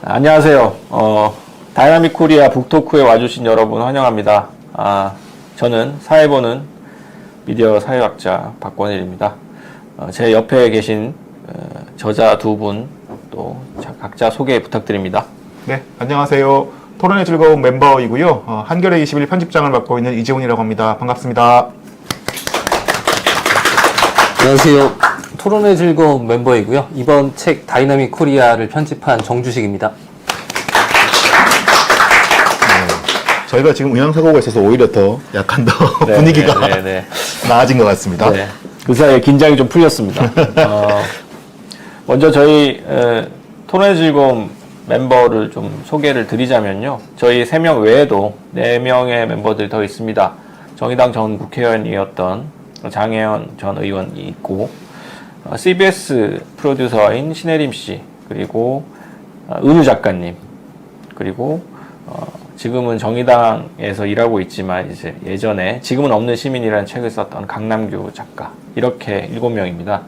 안녕하세요. 다이나믹 코리아 북토크에 와주신 여러분 환영합니다. 저는 사회보는 미디어 사회학자 박권일입니다. 제 옆에 계신 저자 두 분 또 각자 소개 부탁드립니다. 네, 안녕하세요. 토론의 즐거운 멤버이고요. 한겨레 21 편집장을 맡고 있는 이재훈이라고 합니다. 반갑습니다. 안녕하세요. 토론의 즐거운 멤버이고요. 이번 책 다이나믹 코리아를 편집한 정주식입니다. 저희가 지금 음향사고가 있어서 오히려 더 약간 더 네, 분위기가 네. 나아진 것 같습니다. 네. 그 사이에 긴장이 좀 풀렸습니다. 먼저 저희 토론의 즐거움 멤버를 좀 소개를 드리자면요. 저희 3명 외에도 4명의 멤버들이 더 있습니다. 정의당 전 국회의원이었던 장혜연 전 의원이 있고, CBS 프로듀서인 신혜림 씨, 그리고 은우 작가님, 그리고 지금은 정의당에서 일하고 있지만 이제 예전에 지금은 없는 시민이라는 책을 썼던 강남규 작가, 이렇게 7명입니다.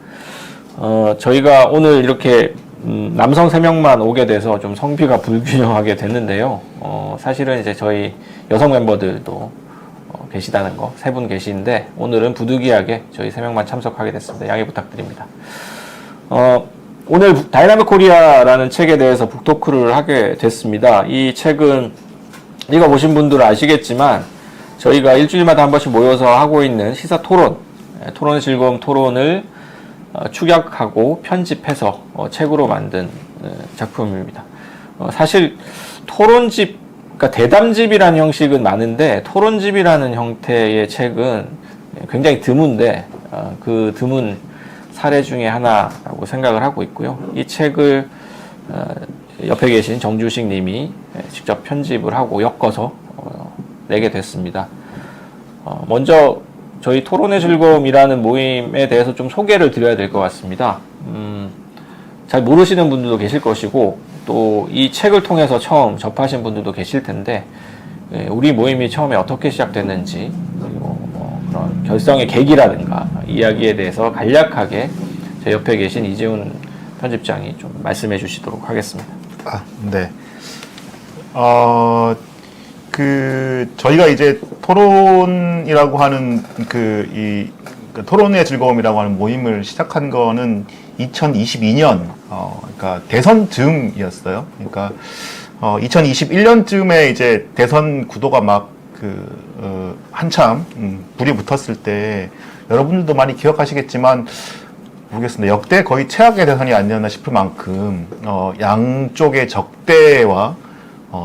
저희가 오늘 이렇게 남성 3명만 오게 돼서 좀 성비가 불균형하게 됐는데요. 사실은 이제 저희 여성 멤버들도 계시다는 거, 3분 계시는데 오늘은 부득이하게 저희 3명만 참석하게 됐습니다. 양해 부탁드립니다. 오늘 다이나믹 코리아라는 책에 대해서 북토크를 하게 됐습니다. 이 책은 읽어보신 분들은 아시겠지만 저희가 일주일마다 한 번씩 모여서 하고 있는 시사 토론, 토론의 즐거움 토론을 축약하고 편집해서 책으로 만든 작품입니다. 사실 토론집, 그러니까 대담집이라는 형식은 많은데 토론집이라는 형태의 책은 굉장히 드문데 그 드문 사례 중에 하나라고 생각을 하고 있고요. 이 책을 옆에 계신 정주식 님이 직접 편집을 하고 엮어서 내게 됐습니다. 먼저 저희 토론의 즐거움이라는 모임에 대해서 좀 소개를 드려야 될 것 같습니다. 잘 모르시는 분들도 계실 것이고 또 이 책을 통해서 처음 접하신 분들도 계실 텐데 우리 모임이 처음에 어떻게 시작됐는지 그리고 그런 결성의 계기라든가 이야기에 대해서 간략하게 제 옆에 계신 이재훈 편집장이 좀 말씀해 주시도록 하겠습니다. 네. 저희가 이제 토론이라고 하는 그 토론의 즐거움이라고 하는 모임을 시작한 거는 2022년, 그러니까 대선 즈음이었어요. 그러니까, 2021년쯤에 이제 대선 구도가 막 한참, 불이 붙었을 때, 여러분들도 많이 기억하시겠지만, 모르겠습니다. 역대 거의 최악의 대선이 아니었나 싶을 만큼, 양쪽의 적대와,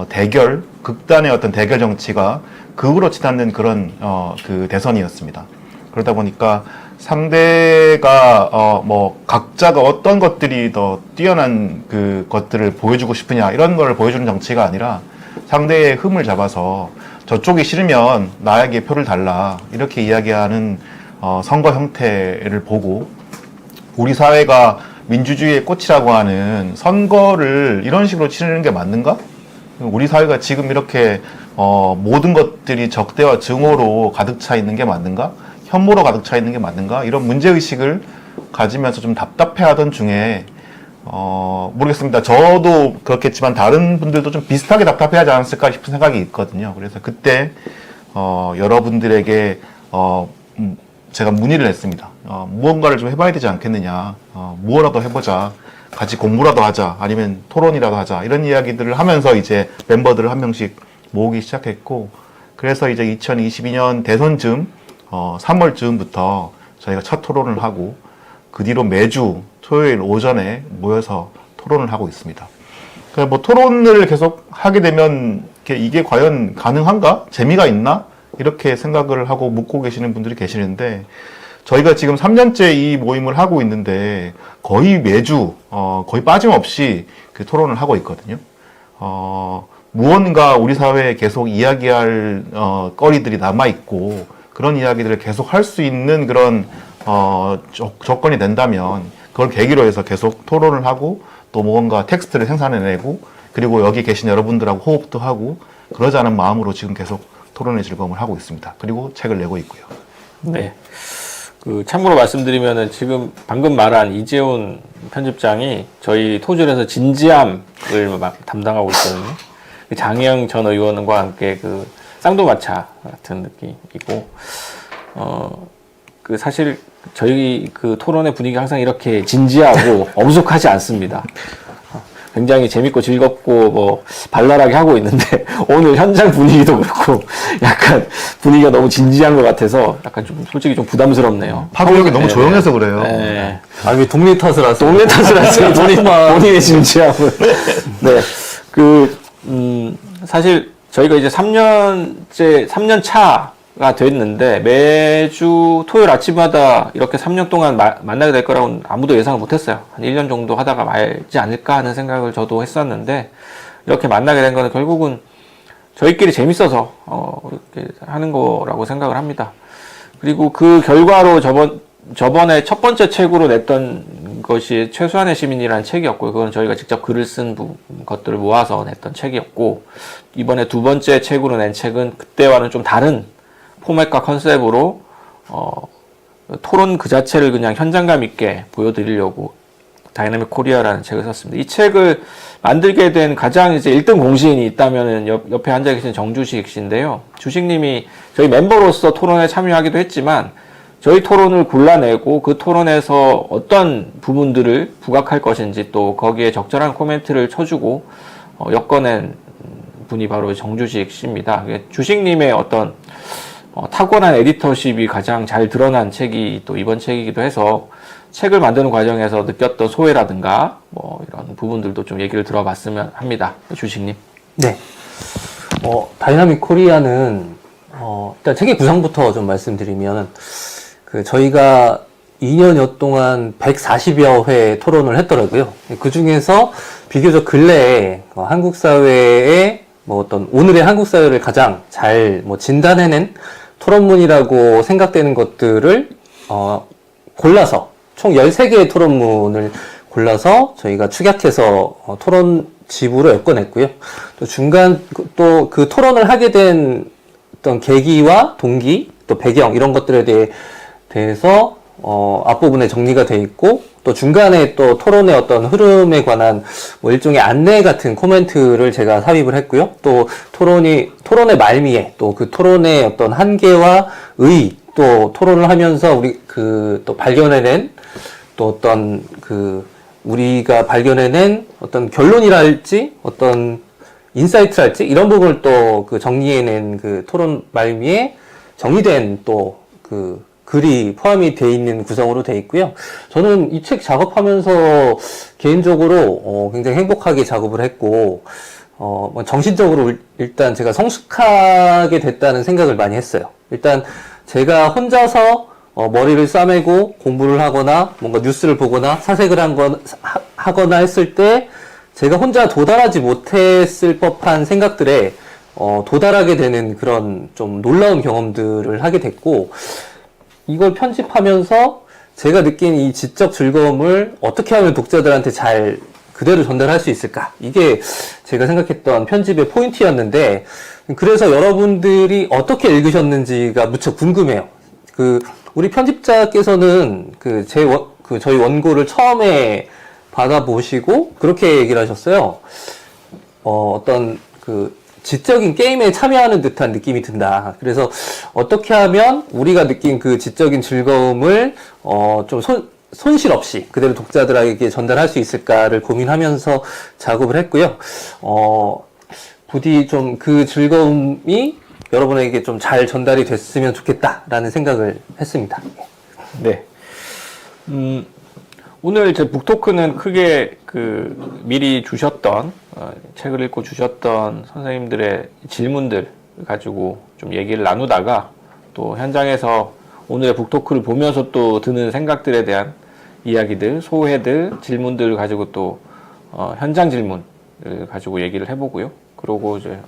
대결, 극단의 어떤 대결 정치가 극으로 치닫는 그런, 대선이었습니다. 그러다 보니까 상대가, 각자가 어떤 것들이 더 뛰어난 것들을 보여주고 싶으냐, 이런 걸 보여주는 정치가 아니라 상대의 흠을 잡아서 저쪽이 싫으면 나에게 표를 달라, 이렇게 이야기하는, 선거 형태를 보고 우리 사회가 민주주의의 꽃이라고 하는 선거를 이런 식으로 치르는 게 맞는가? 우리 사회가 지금 이렇게 모든 것들이 적대와 증오로 가득 차 있는 게 맞는가? 혐오로 가득 차 있는 게 맞는가? 이런 문제의식을 가지면서 좀 답답해하던 중에 모르겠습니다. 저도 그렇겠지만 다른 분들도 좀 비슷하게 답답해하지 않았을까 싶은 생각이 있거든요. 그래서 그때 여러분들에게 제가 문의를 했습니다. 무언가를 좀 해봐야 되지 않겠느냐. 무엇라도 해보자. 같이 공부라도 하자. 아니면 토론이라도 하자. 이런 이야기들을 하면서 이제 멤버들을 한 명씩 모으기 시작했고, 그래서 이제 2022년 대선쯤 3월쯤부터 저희가 첫 토론을 하고 그 뒤로 매주 토요일 오전에 모여서 토론을 하고 있습니다. 뭐 토론을 계속 하게 되면 이게 과연 가능한가? 재미가 있나? 이렇게 생각을 하고 묻고 계시는 분들이 계시는데, 저희가 지금 3년째 이 모임을 하고 있는데 거의 매주 거의 빠짐없이 토론을 하고 있거든요. 무언가 우리 사회에 계속 이야기할 거리들이 남아있고 그런 이야기들을 계속 할 수 있는 그런 조건이 된다면 그걸 계기로 해서 계속 토론을 하고 또 뭔가 텍스트를 생산해내고 그리고 여기 계신 여러분들하고 호흡도 하고 그러자는 마음으로 지금 계속 토론의 즐거움을 하고 있습니다. 그리고 책을 내고 있고요. 네. 참고로 말씀드리면은 지금 방금 말한 이재훈 편집장이 저희 토질에서 진지함을 담당하고 있거든요. 장혜영 전 의원과 함께 쌍도마차 같은 느낌이고, 사실 저희 토론의 분위기가 항상 이렇게 진지하고 엄숙하지 않습니다. 굉장히 재밌고 즐겁고 발랄하게 하고 있는데 오늘 현장 분위기도 그렇고 약간 분위기가 너무 진지한 것 같아서 약간 좀 솔직히 좀 부담스럽네요. 파급력이 너무 조용해서 그래요. 네. 왜 동네 탓을 하세요? 동네 탓을 하세요. 본인의 진지함을. 네. 사실 저희가 이제 3년 차가 됐는데 매주 토요일 아침마다 이렇게 3년 동안 만나게 될 거라고는 아무도 예상을 못 했어요. 한 1년 정도 하다가 말지 않을까 하는 생각을 저도 했었는데 이렇게 만나게 된 거는 결국은 저희끼리 재밌어서 이렇게 하는 거라고 생각을 합니다. 그리고 그 결과로 저번에 첫 번째 책으로 냈던 것이 최소한의 시민이라는 책이었고, 그건 저희가 직접 글을 쓴 것들을 모아서 냈던 책이었고, 이번에 두 번째 책으로 낸 책은 그때와는 좀 다른 포맷과 컨셉으로 토론 그 자체를 그냥 현장감 있게 보여드리려고 다이나믹 코리아라는 책을 썼습니다. 이 책을 만들게 된 가장 이제 1등 공신이 있다면은 옆에 앉아 계신 정주식 씨인데요. 주식님이 저희 멤버로서 토론에 참여하기도 했지만 저희 토론을 골라내고 그 토론에서 어떤 부분들을 부각할 것인지 또 거기에 적절한 코멘트를 쳐주고 엮어낸 분이 바로 정주식 씨입니다. 주식님의 어떤 타고난 에디터십이 가장 잘 드러난 책이 또 이번 책이기도 해서 책을 만드는 과정에서 느꼈던 소외라든가 이런 부분들도 좀 얘기를 들어봤으면 합니다. 주식님. 네. 다이나믹 코리아는 일단 책의 구성부터 좀 말씀드리면 저희가 2년여 동안 140여 회 토론을 했더라고요. 그 중에서 비교적 근래에 한국 사회의 어떤 오늘의 한국 사회를 가장 잘 진단해낸 토론문이라고 생각되는 것들을 골라서 총 13개의 토론문을 골라서 저희가 축약해서 토론집으로 엮어냈고요. 또 중간 또 그 토론을 하게 된 어떤 계기와 동기, 또 배경 이런 것들에 대해서 앞부분에 정리가 돼 있고, 또 중간에 또 토론의 어떤 흐름에 관한 일종의 안내 같은 코멘트를 제가 삽입을 했고요. 또 토론의 말미에 또 그 토론의 어떤 한계와 또 토론을 하면서 우리 또 발견해낸 또 어떤 우리가 발견해낸 어떤 결론이랄지 어떤 인사이트랄지 이런 부분을 또 정리해낸 토론 말미에 정리된 또 글이 포함이 되어 있는 구성으로 되어 있고요. 저는 이 책 작업하면서 개인적으로 굉장히 행복하게 작업을 했고, 정신적으로 일단 제가 성숙하게 됐다는 생각을 많이 했어요. 일단 제가 혼자서 머리를 싸매고 공부를 하거나 뭔가 뉴스를 보거나 사색을 하거나 했을 때 제가 혼자 도달하지 못했을 법한 생각들에 도달하게 되는 그런 좀 놀라운 경험들을 하게 됐고, 이걸 편집하면서 제가 느낀 이 지적 즐거움을 어떻게 하면 독자들한테 잘 그대로 전달할 수 있을까? 이게 제가 생각했던 편집의 포인트였는데, 그래서 여러분들이 어떻게 읽으셨는지가 무척 궁금해요. 우리 편집자께서는 저희 원고를 처음에 받아보시고 그렇게 얘기를 하셨어요. 어떤 지적인 게임에 참여하는 듯한 느낌이 든다. 그래서 어떻게 하면 우리가 느낀 그 지적인 즐거움을 좀 손실 없이 그대로 독자들에게 전달할 수 있을까를 고민하면서 작업을 했고요. 부디 좀 그 즐거움이 여러분에게 좀 잘 전달이 됐으면 좋겠다라는 생각을 했습니다. 네. 오늘 제 북토크는 크게 미리 주셨던 책을 읽고 주셨던 선생님들의 질문들 가지고 좀 얘기를 나누다가 또 현장에서 오늘의 북토크를 보면서 또 드는 생각들에 대한 이야기들, 소회들, 질문들을 가지고 또 현장 질문을 가지고 얘기를 해보고요. 그러고 이제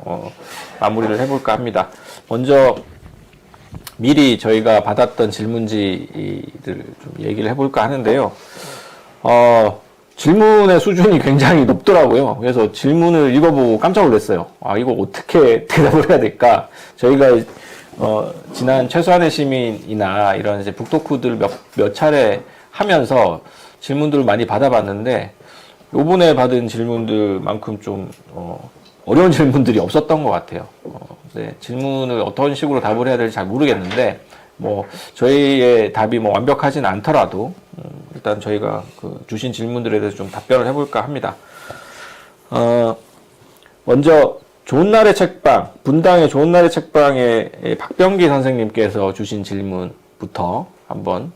마무리를 해볼까 합니다. 먼저 미리 저희가 받았던 질문지들 좀 얘기를 해볼까 하는데요. 질문의 수준이 굉장히 높더라고요. 그래서 질문을 읽어보고 깜짝 놀랐어요. 이거 어떻게 대답을 해야 될까? 저희가 지난 최소한의 시민이나 이런 이제 북토크들 몇 차례 하면서 질문들을 많이 받아봤는데, 요번에 받은 질문들만큼 좀, 어려운 질문들이 없었던 것 같아요. 네, 질문을 어떤 식으로 답을 해야 될지 잘 모르겠는데, 뭐, 저희의 답이 뭐 완벽하진 않더라도, 일단 저희가 그 주신 질문들에 대해서 좀 답변을 해볼까 합니다. 먼저, 좋은 날의 책방, 분당의 좋은 날의 책방에 박병기 선생님께서 주신 질문부터 한번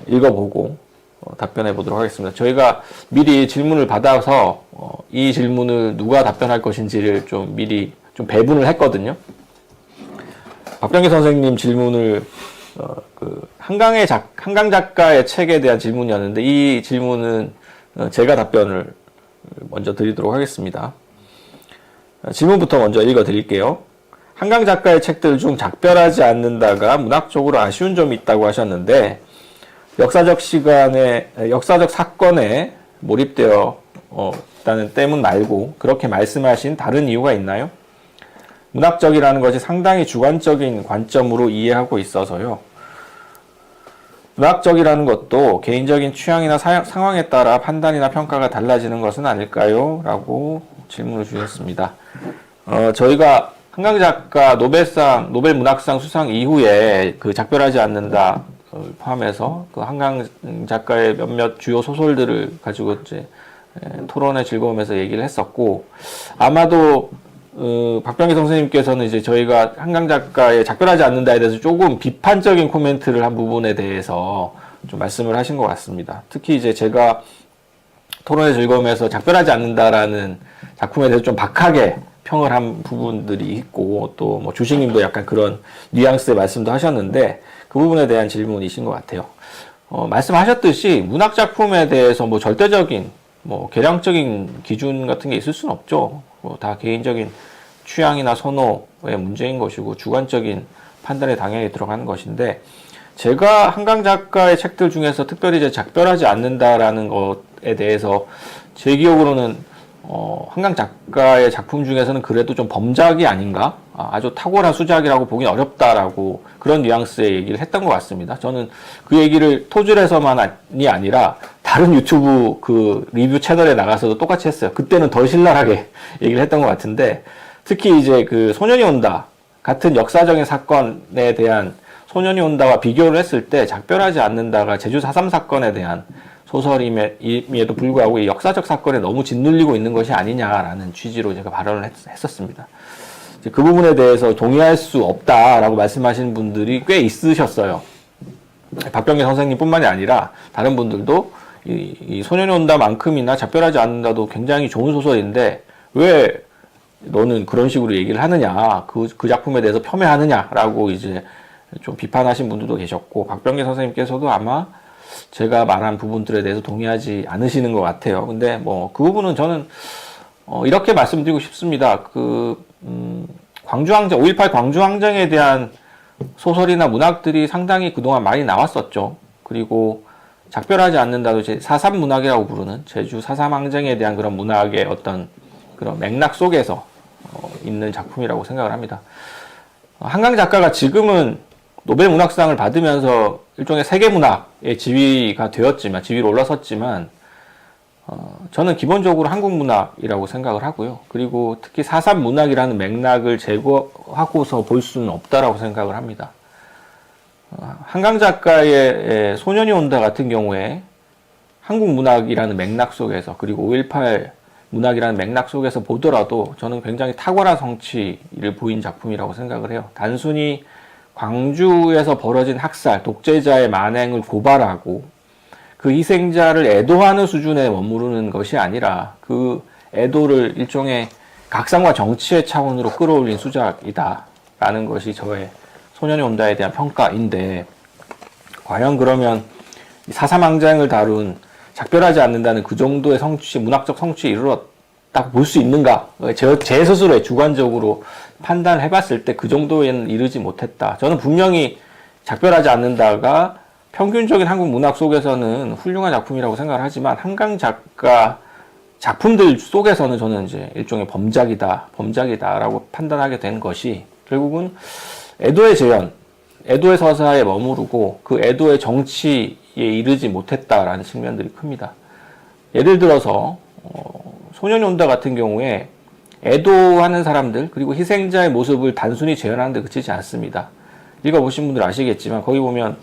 읽어보고 답변해 보도록 하겠습니다. 저희가 미리 질문을 받아서 이 질문을 누가 답변할 것인지를 좀 미리 좀 배분을 했거든요. 박병기 선생님 질문을 한강 작가의 책에 대한 질문이었는데, 이 질문은 제가 답변을 먼저 드리도록 하겠습니다. 질문부터 먼저 읽어드릴게요. 한강 작가의 책들 중 작별하지 않는다가 문학적으로 아쉬운 점이 있다고 하셨는데, 역사적 사건에 몰입되어 있다는 때문 말고 그렇게 말씀하신 다른 이유가 있나요? 문학적이라는 것이 상당히 주관적인 관점으로 이해하고 있어서요. 문학적이라는 것도 개인적인 취향이나 상황에 따라 판단이나 평가가 달라지는 것은 아닐까요? 라고 질문을 주셨습니다. 저희가 한강 작가 노벨 문학상 수상 이후에 그 작별하지 않는다 포함해서 그 한강 작가의 몇몇 주요 소설들을 가지고 이제 토론의 즐거움에서 얘기를 했었고, 아마도 박병기 선생님께서는 이제 저희가 한강 작가의 작별하지 않는다에 대해서 조금 비판적인 코멘트를 한 부분에 대해서 좀 말씀을 하신 것 같습니다. 특히 이제 제가 토론의 즐거움에서 작별하지 않는다라는 작품에 대해서 좀 박하게 평을 한 부분들이 있고, 또 뭐 주식님도 약간 그런 뉘앙스의 말씀도 하셨는데, 그 부분에 대한 질문이신 것 같아요. 말씀하셨듯이 문학 작품에 대해서 뭐 절대적인 뭐 계량적인 기준 같은 게 있을 수는 없죠. 다 개인적인 취향이나 선호의 문제인 것이고 주관적인 판단에 당연히 들어가는 것인데, 제가 한강 작가의 책들 중에서 특별히 이제 작별하지 않는다라는 것에 대해서 제 기억으로는 한강 작가의 작품 중에서는 그래도 좀 범작이 아닌가? 아주 탁월한 수작이라고 보긴 어렵다라고 그런 뉘앙스의 얘기를 했던 것 같습니다. 저는 그 얘기를 토즐에서만이 아니라 다른 유튜브 그 리뷰 채널에 나가서도 똑같이 했어요. 그때는 더 신랄하게 얘기를 했던 것 같은데, 특히 이제 그 소년이 온다 같은 역사적인 사건에 대한 소년이 온다와 비교를 했을 때 작별하지 않는다가 제주 4.3 사건에 대한 소설임에도 불구하고 이 역사적 사건에 너무 짓눌리고 있는 것이 아니냐라는 취지로 제가 발언을 했었습니다. 그 부분에 대해서 동의할 수 없다라고 말씀하시는 분들이 꽤 있으셨어요. 박병기 선생님뿐만이 아니라 다른 분들도 이 소년이 온다만큼이나 작별하지 않는다도 굉장히 좋은 소설인데 왜 너는 그런 식으로 얘기를 하느냐, 그 작품에 대해서 폄훼하느냐라고 이제 좀 비판하신 분들도 계셨고, 박병기 선생님께서도 아마 제가 말한 부분들에 대해서 동의하지 않으시는 것 같아요. 근데 뭐 그 부분은 저는 이렇게 말씀드리고 싶습니다. 5.18 광주항쟁에 대한 소설이나 문학들이 상당히 그동안 많이 나왔었죠. 그리고 작별하지 않는다도 이제 4.3 문학이라고 부르는 제주 4.3 항쟁에 대한 그런 문학의 어떤 그런 맥락 속에서 있는 작품이라고 생각을 합니다. 한강 작가가 지금은 노벨 문학상을 받으면서 일종의 세계 문학의 지위로 올라섰지만, 저는 기본적으로 한국 문학이라고 생각을 하고요. 그리고 특히 4.3 문학이라는 맥락을 제거하고서 볼 수는 없다라고 생각을 합니다. 한강 작가의 소년이 온다 같은 경우에 한국 문학이라는 맥락 속에서, 그리고 5.18 문학이라는 맥락 속에서 보더라도 저는 굉장히 탁월한 성취를 보인 작품이라고 생각을 해요. 단순히 광주에서 벌어진 학살, 독재자의 만행을 고발하고 그 희생자를 애도하는 수준에 머무르는 것이 아니라 그 애도를 일종의 각상과 정치의 차원으로 끌어올린 수작이다라는 것이 저의 소년이 온다에 대한 평가인데, 과연 그러면 4.3 항쟁을 다룬 작별하지 않는다는 그 정도의 문학적 성취에 이르렀다고 볼 수 있는가? 제 스스로의 주관적으로 판단을 해봤을 때 그 정도에는 이르지 못했다. 저는 분명히 작별하지 않는다가 평균적인 한국 문학 속에서는 훌륭한 작품이라고 생각을 하지만, 한강 작가 작품들 속에서는 저는 이제 일종의 범작이다라고 판단하게 된 것이 결국은 애도의 재현, 애도의 서사에 머무르고 그 애도의 정치에 이르지 못했다라는 측면들이 큽니다. 예를 들어서 소년연대 같은 경우에 애도하는 사람들 그리고 희생자의 모습을 단순히 재현하는 데 그치지 않습니다. 읽어보신 분들 아시겠지만 거기 보면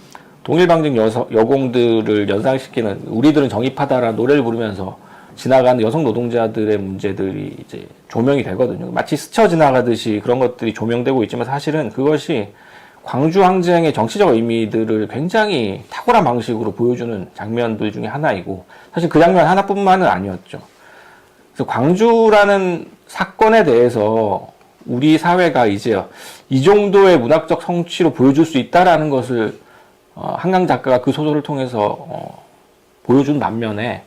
동일방직 여공들을 연상시키는 우리들은 정의파다라는 노래를 부르면서 지나가는 여성 노동자들의 문제들이 이제 조명이 되거든요. 마치 스쳐 지나가듯이 그런 것들이 조명되고 있지만 사실은 그것이 광주 항쟁의 정치적 의미들을 굉장히 탁월한 방식으로 보여주는 장면들 중에 하나이고 사실 그 장면 하나뿐만은 아니었죠. 그래서 광주라는 사건에 대해서 우리 사회가 이제 이 정도의 문학적 성취로 보여줄 수 있다라는 것을 한강 작가가 그 소설을 통해서 보여준 반면에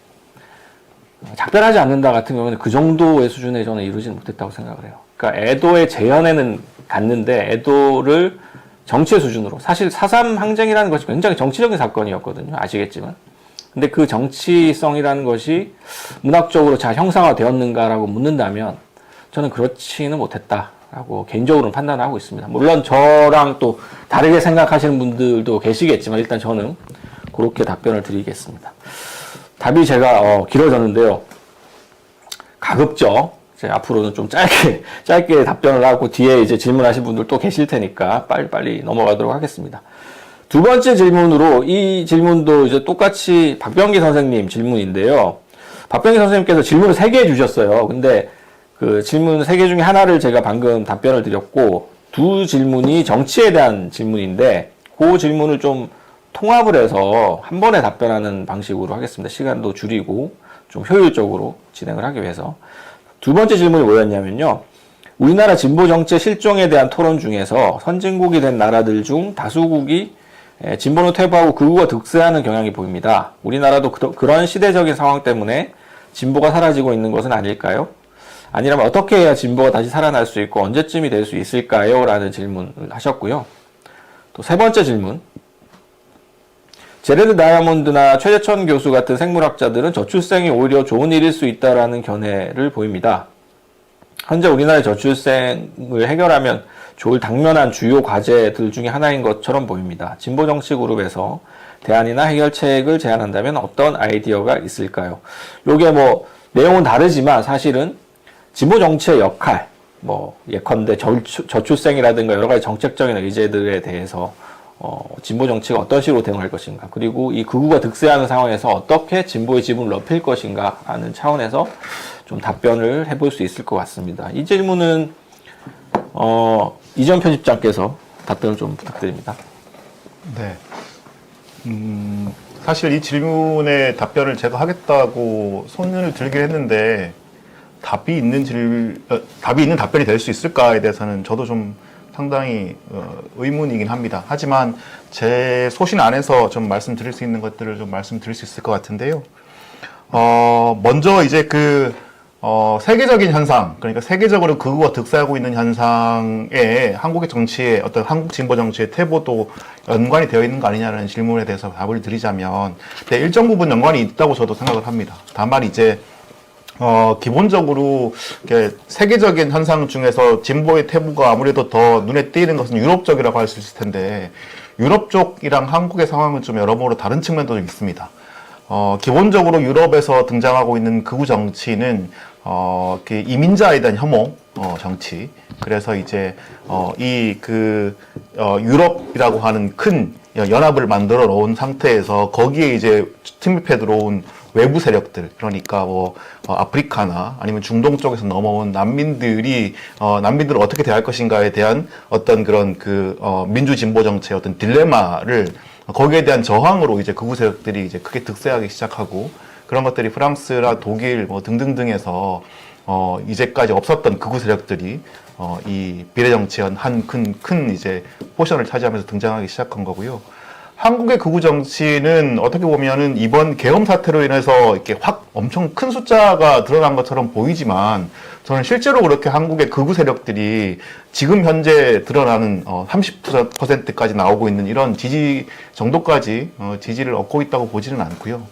작별하지 않는다 같은 경우는 그 정도의 수준에 저는 이루지는 못했다고 생각을 해요. 그러니까 애도의 재현에는 갔는데 애도를 정치의 수준으로 사실 4.3 항쟁이라는 것이 굉장히 정치적인 사건이었거든요. 아시겠지만. 근데 그 정치성이라는 것이 문학적으로 잘 형상화되었는가라고 묻는다면 저는 그렇지는 못했다라고 개인적으로는 판단하고 있습니다. 물론 저랑 또 다르게 생각하시는 분들도 계시겠지만 일단 저는 그렇게 답변을 드리겠습니다. 답이 제가 길어졌는데요. 가급적 앞으로는 좀 짧게 답변을 하고 뒤에 이제 질문하신 분들 또 계실 테니까 빨리 넘어가도록 하겠습니다. 두 번째 질문으로 이 질문도 이제 똑같이 박병기 선생님 질문인데요. 박병기 선생님께서 질문을 3개 주셨어요. 근데 그 질문 3개 중에 하나를 제가 방금 답변을 드렸고 두 질문이 정치에 대한 질문인데 그 질문을 좀 통합을 해서 한 번에 답변하는 방식으로 하겠습니다. 시간도 줄이고 좀 효율적으로 진행을 하기 위해서. 두 번째 질문이 뭐였냐면요. 우리나라 진보 정치의 실종에 대한 토론 중에서 선진국이 된 나라들 중 다수국이 진보는 퇴보하고 극우가 득세하는 경향이 보입니다. 우리나라도 그런 시대적인 상황 때문에 진보가 사라지고 있는 것은 아닐까요? 아니라면 어떻게 해야 진보가 다시 살아날 수 있고 언제쯤이 될 수 있을까요? 라는 질문을 하셨고요. 또 세 번째 질문. 제레드 다이아몬드나 최재천 교수 같은 생물학자들은 저출생이 오히려 좋은 일일 수 있다라는 견해를 보입니다. 현재 우리나라의 저출생을 해결하면 좋을 당면한 주요 과제들 중에 하나인 것처럼 보입니다. 진보 정치 그룹에서 대안이나 해결책을 제안한다면 어떤 아이디어가 있을까요? 요게 뭐 내용은 다르지만 사실은 진보 정치의 역할, 예컨대 저출생이라든가 여러 가지 정책적인 의제들에 대해서 진보 정치가 어떤 식으로 대응할 것인가, 그리고 이 극우가 득세하는 상황에서 어떻게 진보의 지분을 높일 것인가 하는 차원에서 좀 답변을 해볼 수 있을 것 같습니다. 이 질문은 이전 편집장께서 답변을 좀 부탁드립니다. 네. 사실 이 질문에 답변을 제가 하겠다고 손을 들긴 했는데 답이 있는 답변이 될 수 있을까에 대해서는 저도 좀 상당히 의문이긴 합니다. 하지만 제 소신 안에서 좀 말씀드릴 수 있는 것들을 좀 말씀드릴 수 있을 것 같은데요. 먼저 이제 세계적인 현상, 그러니까 세계적으로 극우가 득세하고 있는 현상에 한국의 정치에 어떤 한국 진보 정치의 퇴보도 연관이 되어 있는 거 아니냐는 질문에 대해서 답을 드리자면, 네, 일정 부분 연관이 있다고 저도 생각을 합니다. 다만 이제 기본적으로 세계적인 현상 중에서 진보의 퇴보가 아무래도 더 눈에 띄는 것은 유럽 쪽이라고 할 수 있을 텐데, 유럽 쪽이랑 한국의 상황은 좀 여러모로 다른 측면도 좀 있습니다. 기본적으로 유럽에서 등장하고 있는 극우 정치는 이민자에 대한 혐오 정치. 그래서 이제 유럽이라고 하는 큰 연합을 만들어 놓은 상태에서 거기에 이제 침입해 들어온 외부 세력들, 그러니까 아프리카나 아니면 중동 쪽에서 넘어온 난민들을 어떻게 대할 것인가에 대한 어떤 그런 민주 진보 정치의 어떤 딜레마를, 거기에 대한 저항으로 이제 극우 세력들이 이제 크게 득세하기 시작하고, 그런 것들이 프랑스나 독일 등등등에서 이제까지 없었던 극우 세력들이 이 비례 정치의 한 큰 이제 포션을 차지하면서 등장하기 시작한 거고요. 한국의 극우 정치는 어떻게 보면은 이번 계엄 사태로 인해서 이렇게 확 엄청 큰 숫자가 드러난 것처럼 보이지만, 저는 실제로 그렇게 한국의 극우 세력들이 지금 현재 드러나는 30%까지 나오고 있는 이런 지지 정도까지 지지를 얻고 있다고 보지는 않고요.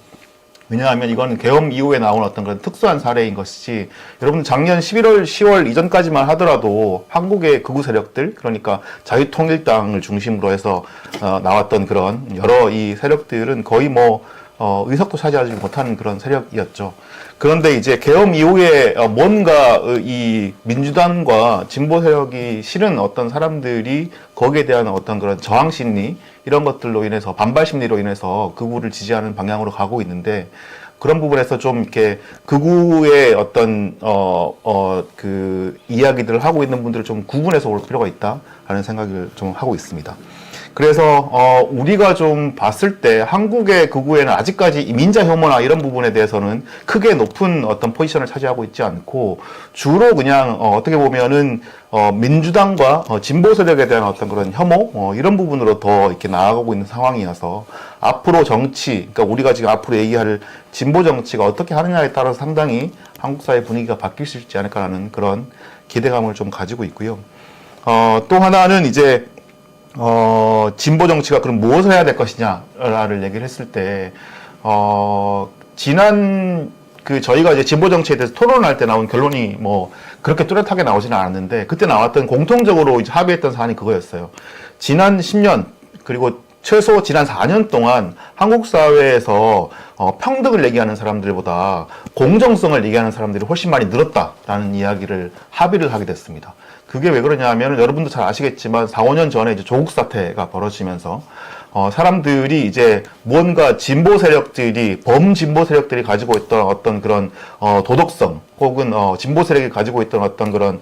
왜냐하면 이건 계엄 이후에 나온 어떤 그런 특수한 사례인 것이지, 여러분 작년 11월, 10월 이전까지만 하더라도 한국의 극우 세력들, 그러니까 자유통일당을 중심으로 해서 나왔던 그런 여러 이 세력들은 거의 뭐 의석도 차지하지 못하는 그런 세력이었죠. 그런데 이제 계엄 이후에 뭔가 이 민주당과 진보 세력이 실은 어떤 사람들이 거기에 대한 어떤 그런 저항 심리, 이런 것들로 인해서, 반발 심리로 인해서 극우를 지지하는 방향으로 가고 있는데, 그런 부분에서 좀 이렇게 극우의 어떤 그 이야기들을 하고 있는 분들을 좀 구분해서 올 필요가 있다라는 생각을 좀 하고 있습니다. 그래서 우리가 좀 봤을 때 한국의 극우에는 아직까지 이 민자 혐오나 이런 부분에 대해서는 크게 높은 어떤 포지션을 차지하고 있지 않고, 주로 그냥 어떻게 보면은 민주당과 진보 세력에 대한 어떤 그런 혐오 이런 부분으로 더 이렇게 나아가고 있는 상황이어서, 앞으로 정치, 그러니까 우리가 지금 앞으로 얘기할 진보 정치가 어떻게 하느냐에 따라서 상당히 한국 사회 분위기가 바뀔 수 있지 않을까라는 그런 기대감을 좀 가지고 있고요. 또 하나는 이제 진보 정치가 그럼 무엇을 해야 될 것이냐를 얘기를 했을 때, 지난 저희가 이제 진보 정치에 대해서 토론할 때 나온 결론이 뭐 그렇게 뚜렷하게 나오지는 않았는데, 그때 나왔던 공통적으로 이제 합의했던 사안이 그거였어요. 지난 10년, 그리고 최소 지난 4년 동안 한국 사회에서 평등을 얘기하는 사람들보다 공정성을 얘기하는 사람들이 훨씬 많이 늘었다라는 이야기를 합의를 하게 됐습니다. 그게 왜 그러냐 하면, 여러분도 잘 아시겠지만 4, 5년 전에 이제 조국 사태가 벌어지면서 사람들이 이제 무언가 진보 세력들이, 범진보 세력들이 가지고 있던 어떤 그런 도덕성, 혹은 진보 세력이 가지고 있던 어떤 그런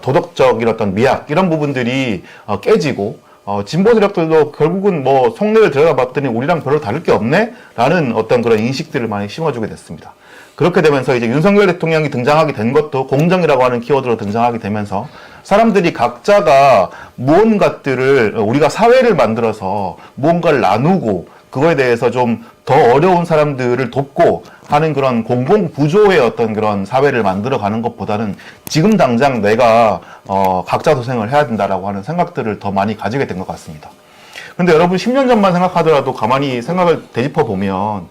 도덕적인 어떤 미학, 이런 부분들이 깨지고, 진보 세력들도 결국은 뭐 속내를 들여다봤더니 우리랑 별로 다를 게 없네? 라는 어떤 그런 인식들을 많이 심어주게 됐습니다. 그렇게 되면서 이제 윤석열 대통령이 등장하게 된 것도 공정이라고 하는 키워드로 등장하게 되면서, 사람들이 각자가 무언가들을, 우리가 사회를 만들어서 무언가를 나누고 그거에 대해서 좀 더 어려운 사람들을 돕고 하는 그런 공공부조의 어떤 그런 사회를 만들어 가는 것보다는 지금 당장 내가 각자 도생을 해야 된다라고 하는 생각들을 더 많이 가지게 된 것 같습니다. 근데 여러분 10년 전만 생각하더라도 가만히 생각을 되짚어 보면,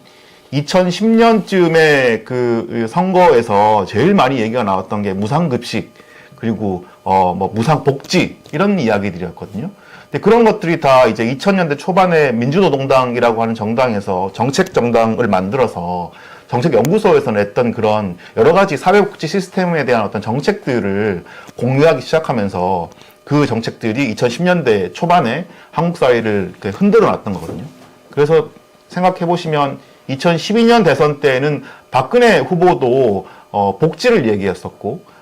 2010년쯤에 그 선거에서 제일 많이 얘기가 나왔던 게 무상급식, 그리고 뭐 무상복지, 이런 이야기들이었거든요. 근데 그런 것들이 다 이제 2000년대 초반에 민주노동당이라고 하는 정당에서 정책정당을 만들어서 정책연구소에서 냈던 그런 여러 가지 사회복지 시스템에 대한 어떤 정책들을 공유하기 시작하면서, 그 정책들이 2010년대 초반에 한국 사회를 흔들어 놨던 거거든요. 그래서 생각해 보시면 2012년 대선 때는 박근혜 후보도 복지를 얘기했었고,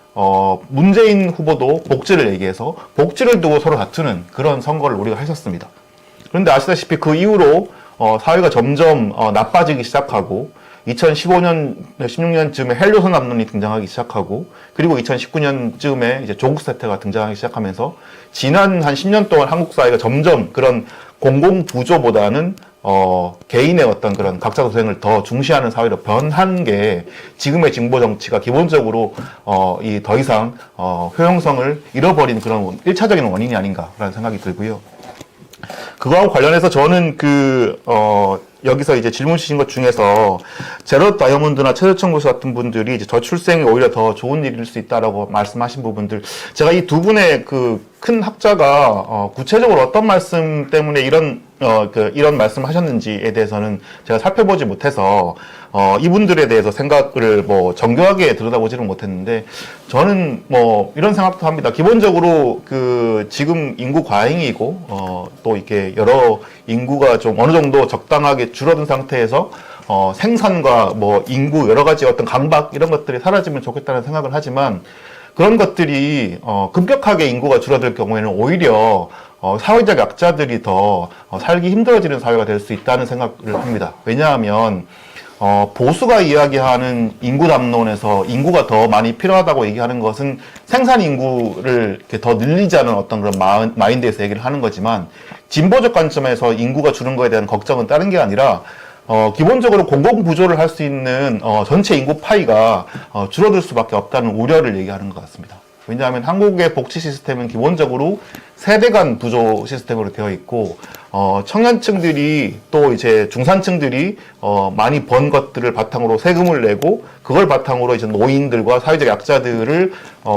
문재인 후보도 복지를 얘기해서 복지를 두고 서로 다투는 그런 선거를 우리가 했었습니다. 그런데 아시다시피 그 이후로 사회가 점점 나빠지기 시작하고, 2015년, 16년쯤에 헬조선 담론이 등장하기 시작하고, 그리고 2019년쯤에 이제 조국 사태가 등장하기 시작하면서, 지난 한 10년 동안 한국 사회가 점점 그런 공공부조보다는 개인의 어떤 그런 각자 도생을 더 중시하는 사회로 변한 게, 지금의 진보 정치가 기본적으로 더 이상 효용성을 잃어버린 그런 1차적인 원인이 아닌가라는 생각이 들고요. 그거하고 관련해서 저는 여기서 이제 질문 주신 것 중에서 제럿 다이아몬드나 최재청 교수 같은 분들이 이제 저출생이 오히려 더 좋은 일일 수 있다라고 말씀하신 부분들, 제가 이 두 분의 그 큰 학자가 구체적으로 어떤 말씀 때문에 이런 말씀을 하셨는지에 대해서는 제가 살펴보지 못해서 이분들에 대해서 생각을 뭐 정교하게 들여다보지는 못했는데, 저는 뭐 이런 생각도 합니다. 기본적으로 지금 인구 과잉이고 또 이렇게 여러 인구가 좀 어느 정도 적당하게 줄어든 상태에서 생산과 뭐 인구 여러 가지 어떤 강박 이런 것들이 사라지면 좋겠다는 생각을 하지만, 그런 것들이 급격하게 인구가 줄어들 경우에는 오히려 사회적 약자들이 더 살기 힘들어지는 사회가 될 수 있다는 생각을 합니다. 왜냐하면 보수가 이야기하는 인구 담론에서 인구가 더 많이 필요하다고 얘기하는 것은 생산 인구를 이렇게 더 늘리자는 어떤 그런 마인드에서 얘기를 하는 거지만, 진보적 관점에서 인구가 줄은 거에 대한 걱정은 다른 게 아니라 기본적으로 공공부조를 할 수 있는 전체 인구 파이가 줄어들 수밖에 없다는 우려를 얘기하는 것 같습니다. 왜냐하면 한국의 복지 시스템은 기본적으로 세대 간 부조 시스템으로 되어 있고, 청년층들이 또 이제 중산층들이 많이 번 것들을 바탕으로 세금을 내고 그걸 바탕으로 이제 노인들과 사회적 약자들을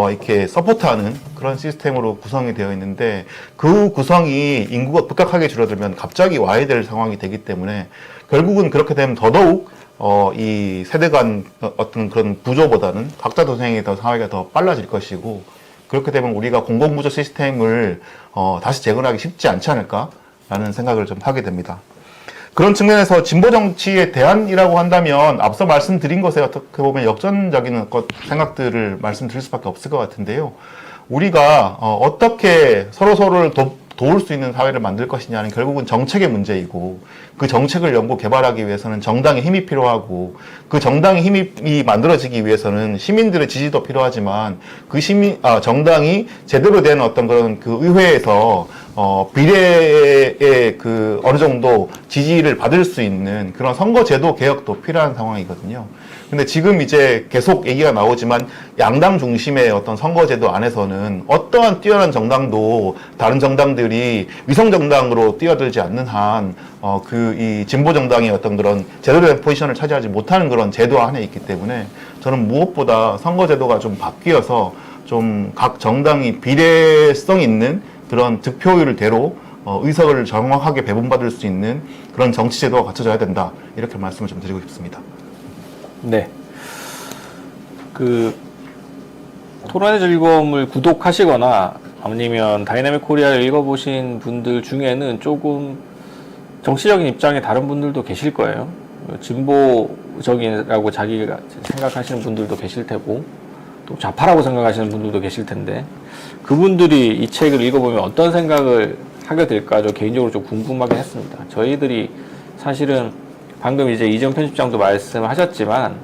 이렇게 서포트하는 그런 시스템으로 구성이 되어 있는데 그 구성이 인구가 급격하게 줄어들면 갑자기 와야 될 상황이 되기 때문에 결국은 그렇게 되면 더더욱 이 세대 간 어떤 그런 구조보다는 각자 도생이 더 사회가 더 빨라질 것이고 그렇게 되면 우리가 공공구조 시스템을 다시 재건하기 쉽지 않지 않을까라는 생각을 좀 하게 됩니다. 그런 측면에서 진보 정치의 대안이라고 한다면 앞서 말씀드린 것에 어떻게 보면 역전적인 생각들을 말씀드릴 수밖에 없을 것 같은데요. 우리가 어떻게 서로를 도울 수 있는 사회를 만들 것이냐는 결국은 정책의 문제이고 그 정책을 연구 개발하기 위해서는 정당의 힘이 필요하고 그 정당의 힘이 만들어지기 위해서는 시민들의 지지도 필요하지만 그 정당이 제대로 된 어떤 그런 그 의회에서 비례의 그 어느 정도 지지를 받을 수 있는 그런 선거제도 개혁도 필요한 상황이거든요. 근데 지금 이제 계속 얘기가 나오지만 양당 중심의 어떤 선거제도 안에서는 어떠한 뛰어난 정당도 다른 정당들이 위성 정당으로 뛰어들지 않는 한 이 진보 정당의 어떤 그런 제대로 된 포지션을 차지하지 못하는 그런 제도 안에 있기 때문에 저는 무엇보다 선거제도가 좀 바뀌어서 좀 각 정당이 비례성 있는 그런 득표율대로 의석을 정확하게 배분받을 수 있는 그런 정치제도가 갖춰져야 된다. 이렇게 말씀을 좀 드리고 싶습니다. 네. 그 토론의 즐거움을 구독하시거나 아니면 다이나믹 코리아를 읽어보신 분들 중에는 조금 정치적인 입장에 다른 분들도 계실 거예요. 진보적이라고 자기가 생각하시는 분들도 계실 테고 또 좌파라고 생각하시는 분들도 계실 텐데 그분들이 이 책을 읽어보면 어떤 생각을 하게 될까 저 개인적으로 좀 궁금하긴 했습니다. 저희들이 사실은 방금 이제 이재용 편집장도 말씀하셨지만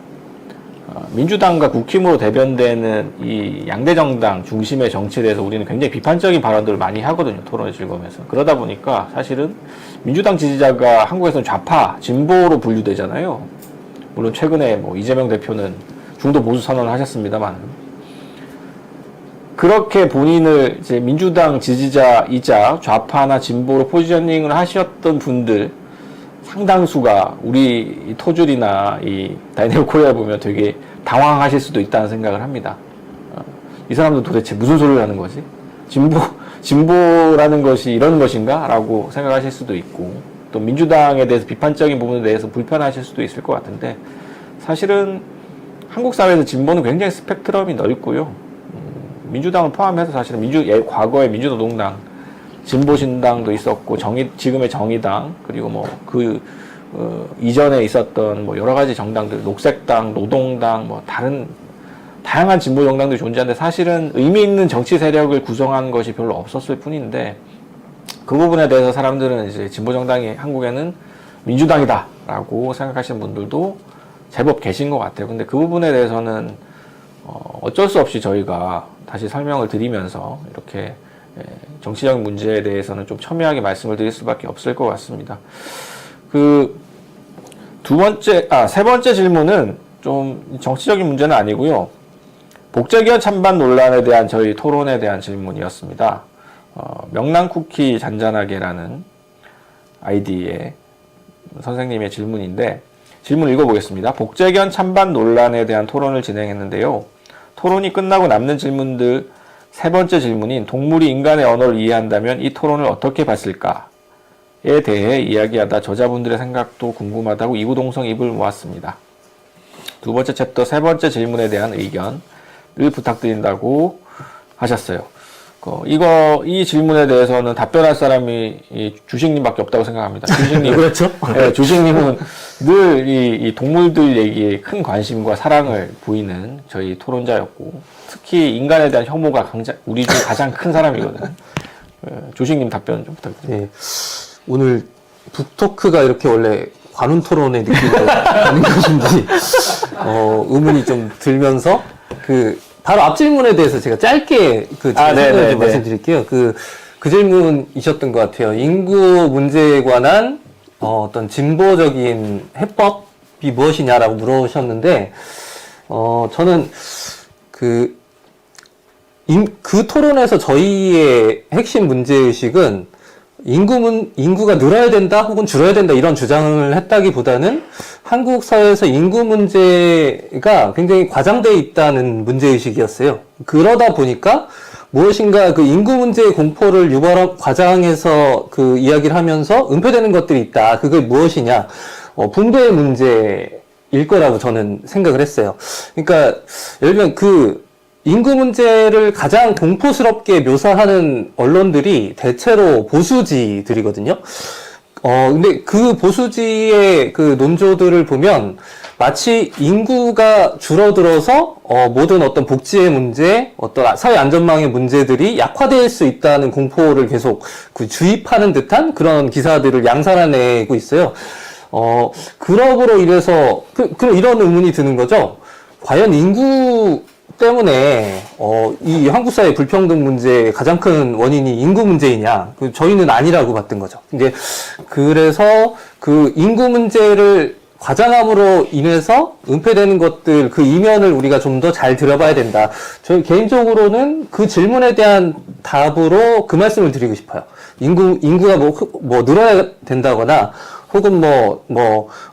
민주당과 국힘으로 대변되는 이 양대 정당 중심의 정치에 대해서 우리는 굉장히 비판적인 발언들을 많이 하거든요. 토론을 즐거우면서. 그러다 보니까 사실은 민주당 지지자가 한국에서는 좌파, 진보로 분류되잖아요. 물론 최근에 뭐 이재명 대표는 중도 보수 선언을 하셨습니다만 그렇게 본인을 이제 민주당 지지자이자 좌파나 진보로 포지셔닝을 하셨던 분들 상당수가 우리 토줄이나 이 다이내믹 코리아를 보면 되게 당황하실 수도 있다는 생각을 합니다. 이 사람들 도대체 무슨 소리를 하는 거지? 진보라는 것이 이런 것인가? 라고 생각하실 수도 있고 또 민주당에 대해서 비판적인 부분에 대해서 불편하실 수도 있을 것 같은데 사실은 한국 사회에서 진보는 굉장히 스펙트럼이 넓고요. 민주당을 포함해서 사실은 과거의 민주노동당 진보신당도 있었고 지금의 정의당 그리고 뭐 이전에 있었던 뭐 여러 가지 정당들 녹색당, 노동당 뭐 다양한 진보 정당들이 존재하는데 사실은 의미 있는 정치 세력을 구성한 것이 별로 없었을 뿐인데 그 부분에 대해서 사람들은 이제 진보 정당이 한국에는 민주당이다라고 생각하시는 분들도 제법 계신 것 같아요. 근데 그 부분에 대해서는 어쩔 수 없이 저희가 다시 설명을 드리면서 이렇게 정치적인 문제에 대해서는 좀 첨예하게 말씀을 드릴 수밖에 없을 것 같습니다. 세 번째 질문은 좀 정치적인 문제는 아니고요. 복제기원 찬반 논란에 대한 저희 토론에 대한 질문이었습니다. 명랑쿠키 잔잔하게라는 아이디의 선생님의 질문인데 질문 읽어보겠습니다. 복제기원 찬반 논란에 대한 토론을 진행했는데요. 토론이 끝나고 남는 질문들 세 번째 질문인 동물이 인간의 언어를 이해한다면 이 토론을 어떻게 봤을까에 대해 이야기하다 저자분들의 생각도 궁금하다고 이구동성 입을 모았습니다. 두 번째 챕터 세 번째 질문에 대한 의견을 부탁드린다고 하셨어요. 이 질문에 대해서는 답변할 사람이 주식님밖에 없다고 생각합니다. 주식님. 그렇죠? 네, 주식님은 늘 이 동물들 얘기에 큰 관심과 사랑을 보이는 저희 토론자였고, 특히 인간에 대한 혐오가 우리 중 가장 큰 사람이거든요. 주식님 답변 좀 부탁드립니다. 네. 오늘 북토크가 이렇게 원래 관훈 토론의 느낌으로 가는 것인지, 의문이 좀 들면서, 바로 앞 질문에 대해서 제가 짧게 질문을 좀 말씀드릴게요. 그 질문이셨던 것 같아요. 인구 문제에 관한 어떤 진보적인 해법이 무엇이냐라고 물으셨는데, 저는 그 토론에서 저희의 핵심 문제의식은 인구가 늘어야 된다 혹은 줄어야 된다 이런 주장을 했다기보다는 한국 사회에서 인구 문제가 굉장히 과장되어 있다는 문제의식이었어요. 그러다 보니까 무엇인가 그 인구 문제의 공포를 과장해서 그 이야기를 하면서 은폐되는 것들이 있다. 그게 무엇이냐? 분배의 문제일 거라고 저는 생각을 했어요. 그러니까 예를 들면 그 인구 문제를 가장 공포스럽게 묘사하는 언론들이 대체로 보수지들이거든요. 근데 그 보수지의 그 논조들을 보면 마치 인구가 줄어들어서 모든 어떤 복지의 문제, 어떤 사회 안전망의 문제들이 약화될 수 있다는 공포를 계속 그 주입하는 듯한 그런 기사들을 양산해내고 있어요. 그럼으로 인해서 그럼 이런 의문이 드는 거죠. 과연 인구 때문에 이 한국 사회 불평등 문제의 가장 큰 원인이 인구 문제이냐? 저희는 아니라고 봤던 거죠. 이제 그래서 그 인구 문제를 과장함으로 인해서 은폐되는 것들 그 이면을 우리가 좀 더 잘 들어봐야 된다. 저희 개인적으로는 그 질문에 대한 답으로 그 말씀을 드리고 싶어요. 인구가 뭐 늘어야 된다거나 혹은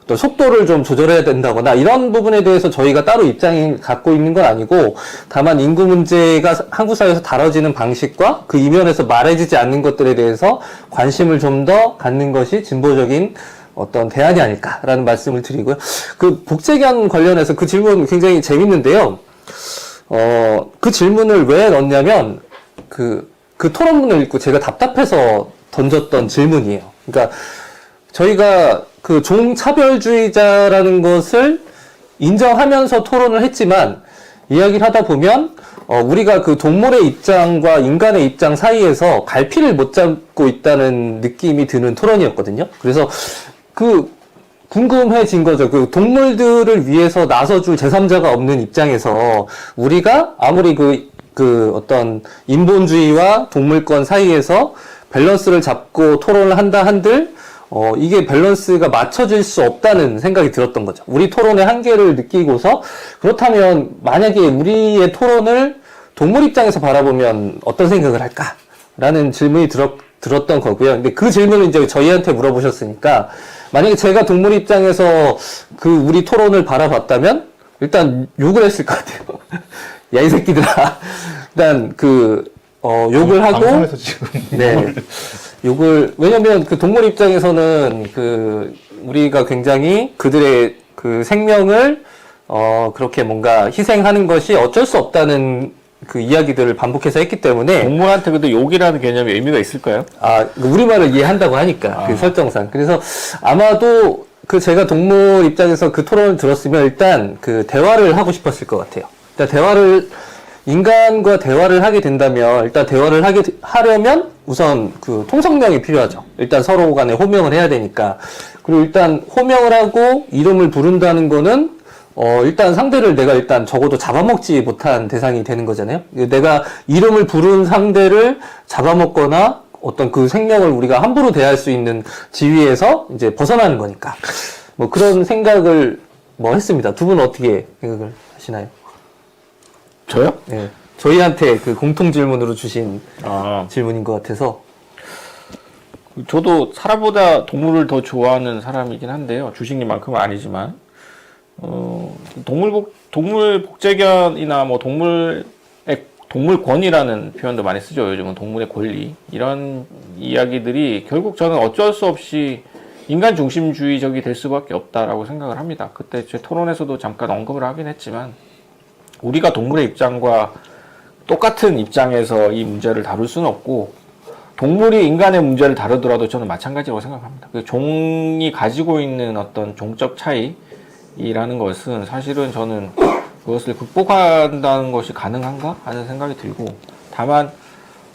또 속도를 좀 조절해야 된다거나 이런 부분에 대해서 저희가 따로 입장을 갖고 있는 건 아니고 다만 인구 문제가 한국 사회에서 다뤄지는 방식과 그 이면에서 말해지지 않는 것들에 대해서 관심을 좀 더 갖는 것이 진보적인 어떤 대안이 아닐까라는 말씀을 드리고요. 그 복제견 관련해서 그 질문 굉장히 재밌는데요. 그 질문을 왜 넣냐면 그 토론문을 읽고 제가 답답해서 던졌던 질문이에요. 그러니까 저희가 그 종차별주의자라는 것을 인정하면서 토론을 했지만 이야기를 하다 보면 우리가 그 동물의 입장과 인간의 입장 사이에서 갈피를 못 잡고 있다는 느낌이 드는 토론이었거든요. 그래서 궁금해진 거죠. 그 동물들을 위해서 나서줄 제3자가 없는 입장에서 우리가 아무리 그 어떤 인본주의와 동물권 사이에서 밸런스를 잡고 토론을 한다 한들 이게 밸런스가 맞춰질 수 없다는 생각이 들었던 거죠. 우리 토론의 한계를 느끼고서 그렇다면 만약에 우리의 토론을 동물 입장에서 바라보면 어떤 생각을 할까라는 질문이 들었던 거고요. 근데 그 질문을 이제 저희한테 물어보셨으니까 만약에 제가 동물 입장에서 그 우리 토론을 바라봤다면 일단 욕을 했을 것 같아요. 야, 이 새끼들아. 일단 욕을 하고 방송에서 지금 네. 왜냐면 그 동물 입장에서는 우리가 굉장히 그들의 그 생명을, 그렇게 뭔가 희생하는 것이 어쩔 수 없다는 그 이야기들을 반복해서 했기 때문에. 동물한테 근데 욕이라는 개념이 의미가 있을까요? 우리말을 이해한다고 하니까, 그 설정상. 그래서 아마도 제가 동물 입장에서 그 토론을 들었으면 일단 대화를 하고 싶었을 것 같아요. 일단 인간과 대화를 하게 된다면, 일단 대화를 하려면 우선 통성명이 필요하죠. 일단 서로 간에 호명을 해야 되니까. 그리고 일단 호명을 하고 이름을 부른다는 거는, 일단 상대를 내가 일단 적어도 잡아먹지 못한 대상이 되는 거잖아요. 내가 이름을 부른 상대를 잡아먹거나 어떤 그 생명을 우리가 함부로 대할 수 있는 지위에서 이제 벗어나는 거니까. 그런 생각을 했습니다. 두 분은 어떻게 생각을 하시나요? 저요? 네. 저희한테 공통 질문으로 주신 질문인 것 같아서. 저도 사람보다 동물을 더 좋아하는 사람이긴 한데요. 주식님만큼은 아니지만. 동물 복제견이나 동물권이라는 표현도 많이 쓰죠. 요즘은 동물의 권리. 이런 이야기들이 결국 저는 어쩔 수 없이 인간 중심주의적이 될 수밖에 없다라고 생각을 합니다. 그때 제 토론에서도 잠깐 언급을 하긴 했지만, 우리가 동물의 입장과 똑같은 입장에서 이 문제를 다룰 수는 없고, 동물이 인간의 문제를 다루더라도 저는 마찬가지라고 생각합니다. 종이 가지고 있는 어떤 종적 차이라는 것은 사실은 저는 그것을 극복한다는 것이 가능한가 하는 생각이 들고, 다만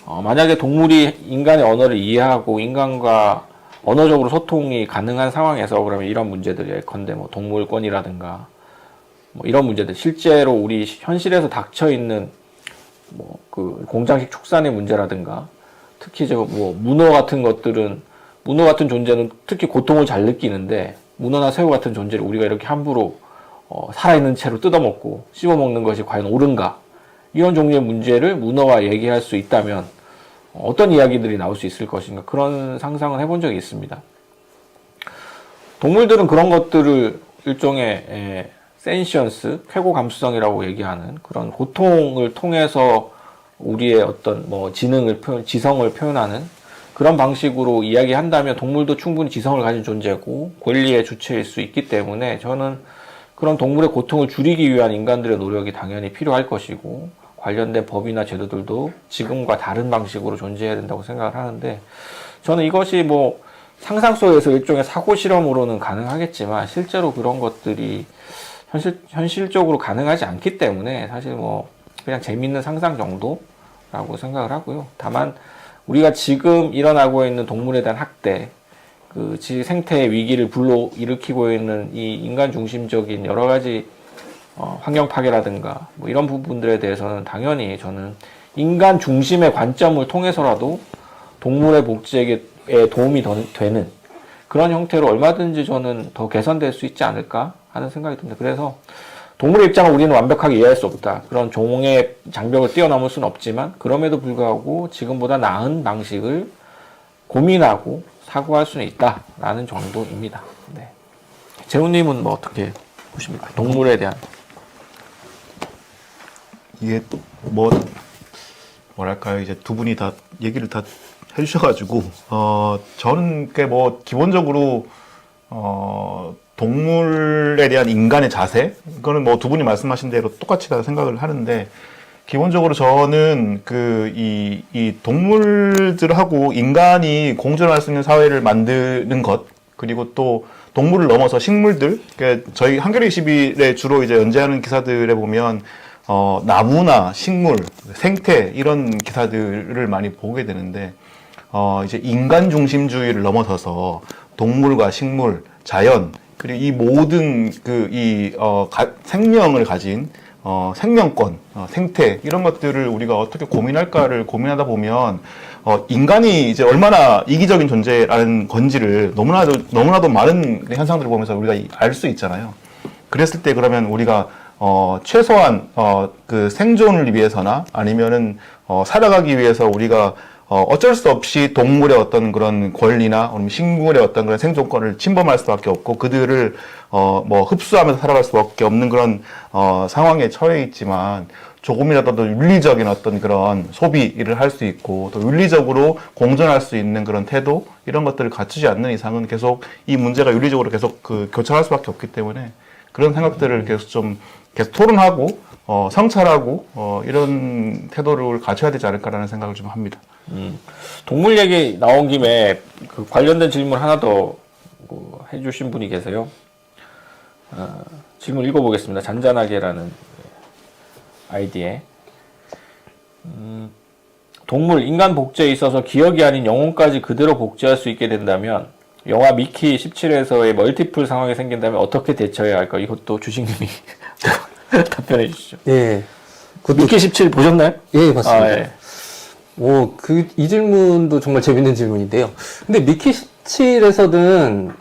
만약에 동물이 인간의 언어를 이해하고 인간과 언어적으로 소통이 가능한 상황에서 그러면 이런 문제들, 예컨대 동물권이라든가 이런 문제들, 실제로 우리 현실에서 닥쳐 있는 공장식 축산의 문제라든가, 특히 문어 같은 것들은, 문어 같은 존재는 특히 고통을 잘 느끼는데, 문어나 새우 같은 존재를 우리가 이렇게 함부로 살아있는 채로 뜯어먹고 씹어먹는 것이 과연 옳은가? 이런 종류의 문제를 문어와 얘기할 수 있다면 어떤 이야기들이 나올 수 있을 것인가 그런 상상을 해본 적이 있습니다. 동물들은 그런 것들을 일종의 센시언스, 쾌고 감수성이라고 얘기하는 그런 고통을 통해서 우리의 어떤 뭐 지성을 표현하는 그런 방식으로 이야기한다면 동물도 충분히 지성을 가진 존재고 권리의 주체일 수 있기 때문에 저는 그런 동물의 고통을 줄이기 위한 인간들의 노력이 당연히 필요할 것이고 관련된 법이나 제도들도 지금과 다른 방식으로 존재해야 된다고 생각을 하는데 저는 이것이 뭐 상상 속에서 일종의 사고 실험으로는 가능하겠지만 실제로 그런 것들이 현실적으로 가능하지 않기 때문에 사실 뭐 그냥 재밌는 상상 정도라고 생각을 하고요. 다만 우리가 지금 일어나고 있는 동물에 대한 학대, 그 생태의 위기를 불러일으키고 있는 이 인간 중심적인 여러 가지 환경 파괴라든가 뭐 이런 부분들에 대해서는 당연히 저는 인간 중심의 관점을 통해서라도 동물의 복지에 도움이 되는 그런 형태로 얼마든지 저는 더 개선될 수 있지 않을까 하는 생각이 듭니다. 그래서 동물의 입장을 우리는 완벽하게 이해할 수 없다. 그런 종의 장벽을 뛰어넘을 수는 없지만 그럼에도 불구하고 지금보다 나은 방식을 고민하고 사고할 수는 있다라는 정도입니다. 네. 재훈님은 뭐 어떻게 보십니까? 동물에 대한 이게 뭐랄까요, 이제 두 분이 다 얘기를 다 해주셔가지고 저는 꽤 뭐 기본적으로 동물에 대한 인간의 자세, 이거는 뭐 두 분이 말씀하신 대로 똑같이 다 생각을 하는데, 기본적으로 저는 이 동물들하고 인간이 공존할 수 있는 사회를 만드는 것, 그리고 또 동물을 넘어서 식물들, 그러니까 저희 한겨레 21에 주로 이제 연재하는 기사들에 보면 나무나 식물, 생태 이런 기사들을 많이 보게 되는데, 이제 인간 중심주의를 넘어서서 동물과 식물, 자연, 그리고 이 모든 생명을 가진 생명권, 생태 이런 것들을 우리가 어떻게 고민할까를 고민하다 보면 인간이 이제 얼마나 이기적인 존재라는 건지를 너무나도 많은 현상들을 보면서 우리가 알 수 있잖아요. 그랬을 때 그러면 우리가 최소한 그 생존을 위해서나 아니면은 살아가기 위해서 우리가 어쩔 수 없이 동물의 어떤 그런 권리나 아니면 식물의 어떤 그런 생존권을 침범할 수밖에 없고 그들을 뭐 흡수하면서 살아갈 수밖에 없는 그런 상황에 처해 있지만 조금이라도 더 윤리적인 어떤 그런 소비를 할 수 있고 또 윤리적으로 공존할 수 있는 그런 태도 이런 것들을 갖추지 않는 이상은 계속 이 문제가 윤리적으로 계속 교차할 수밖에 없기 때문에 그런 생각들을 계속 토론하고 성찰하고 이런 태도를 갖춰야 되지 않을까라는 생각을 좀 합니다. 동물 얘기 나온 김에 그 관련된 질문 하나 더 해주신 분이 계세요. 질문 읽어보겠습니다. 잔잔하게라는 아이디에 동물 인간 복제에 있어서 기억이 아닌 영혼까지 그대로 복제할 수 있게 된다면 영화 미키 17에서의 멀티플 상황이 생긴다면 어떻게 대처해야 할까? 이것도 주식님이 답변해 주시죠. 예. 미키 17 보셨나요? 예, 봤습니다. 예. 이 질문도 정말 재밌는 질문인데요. 근데 미키 17에서는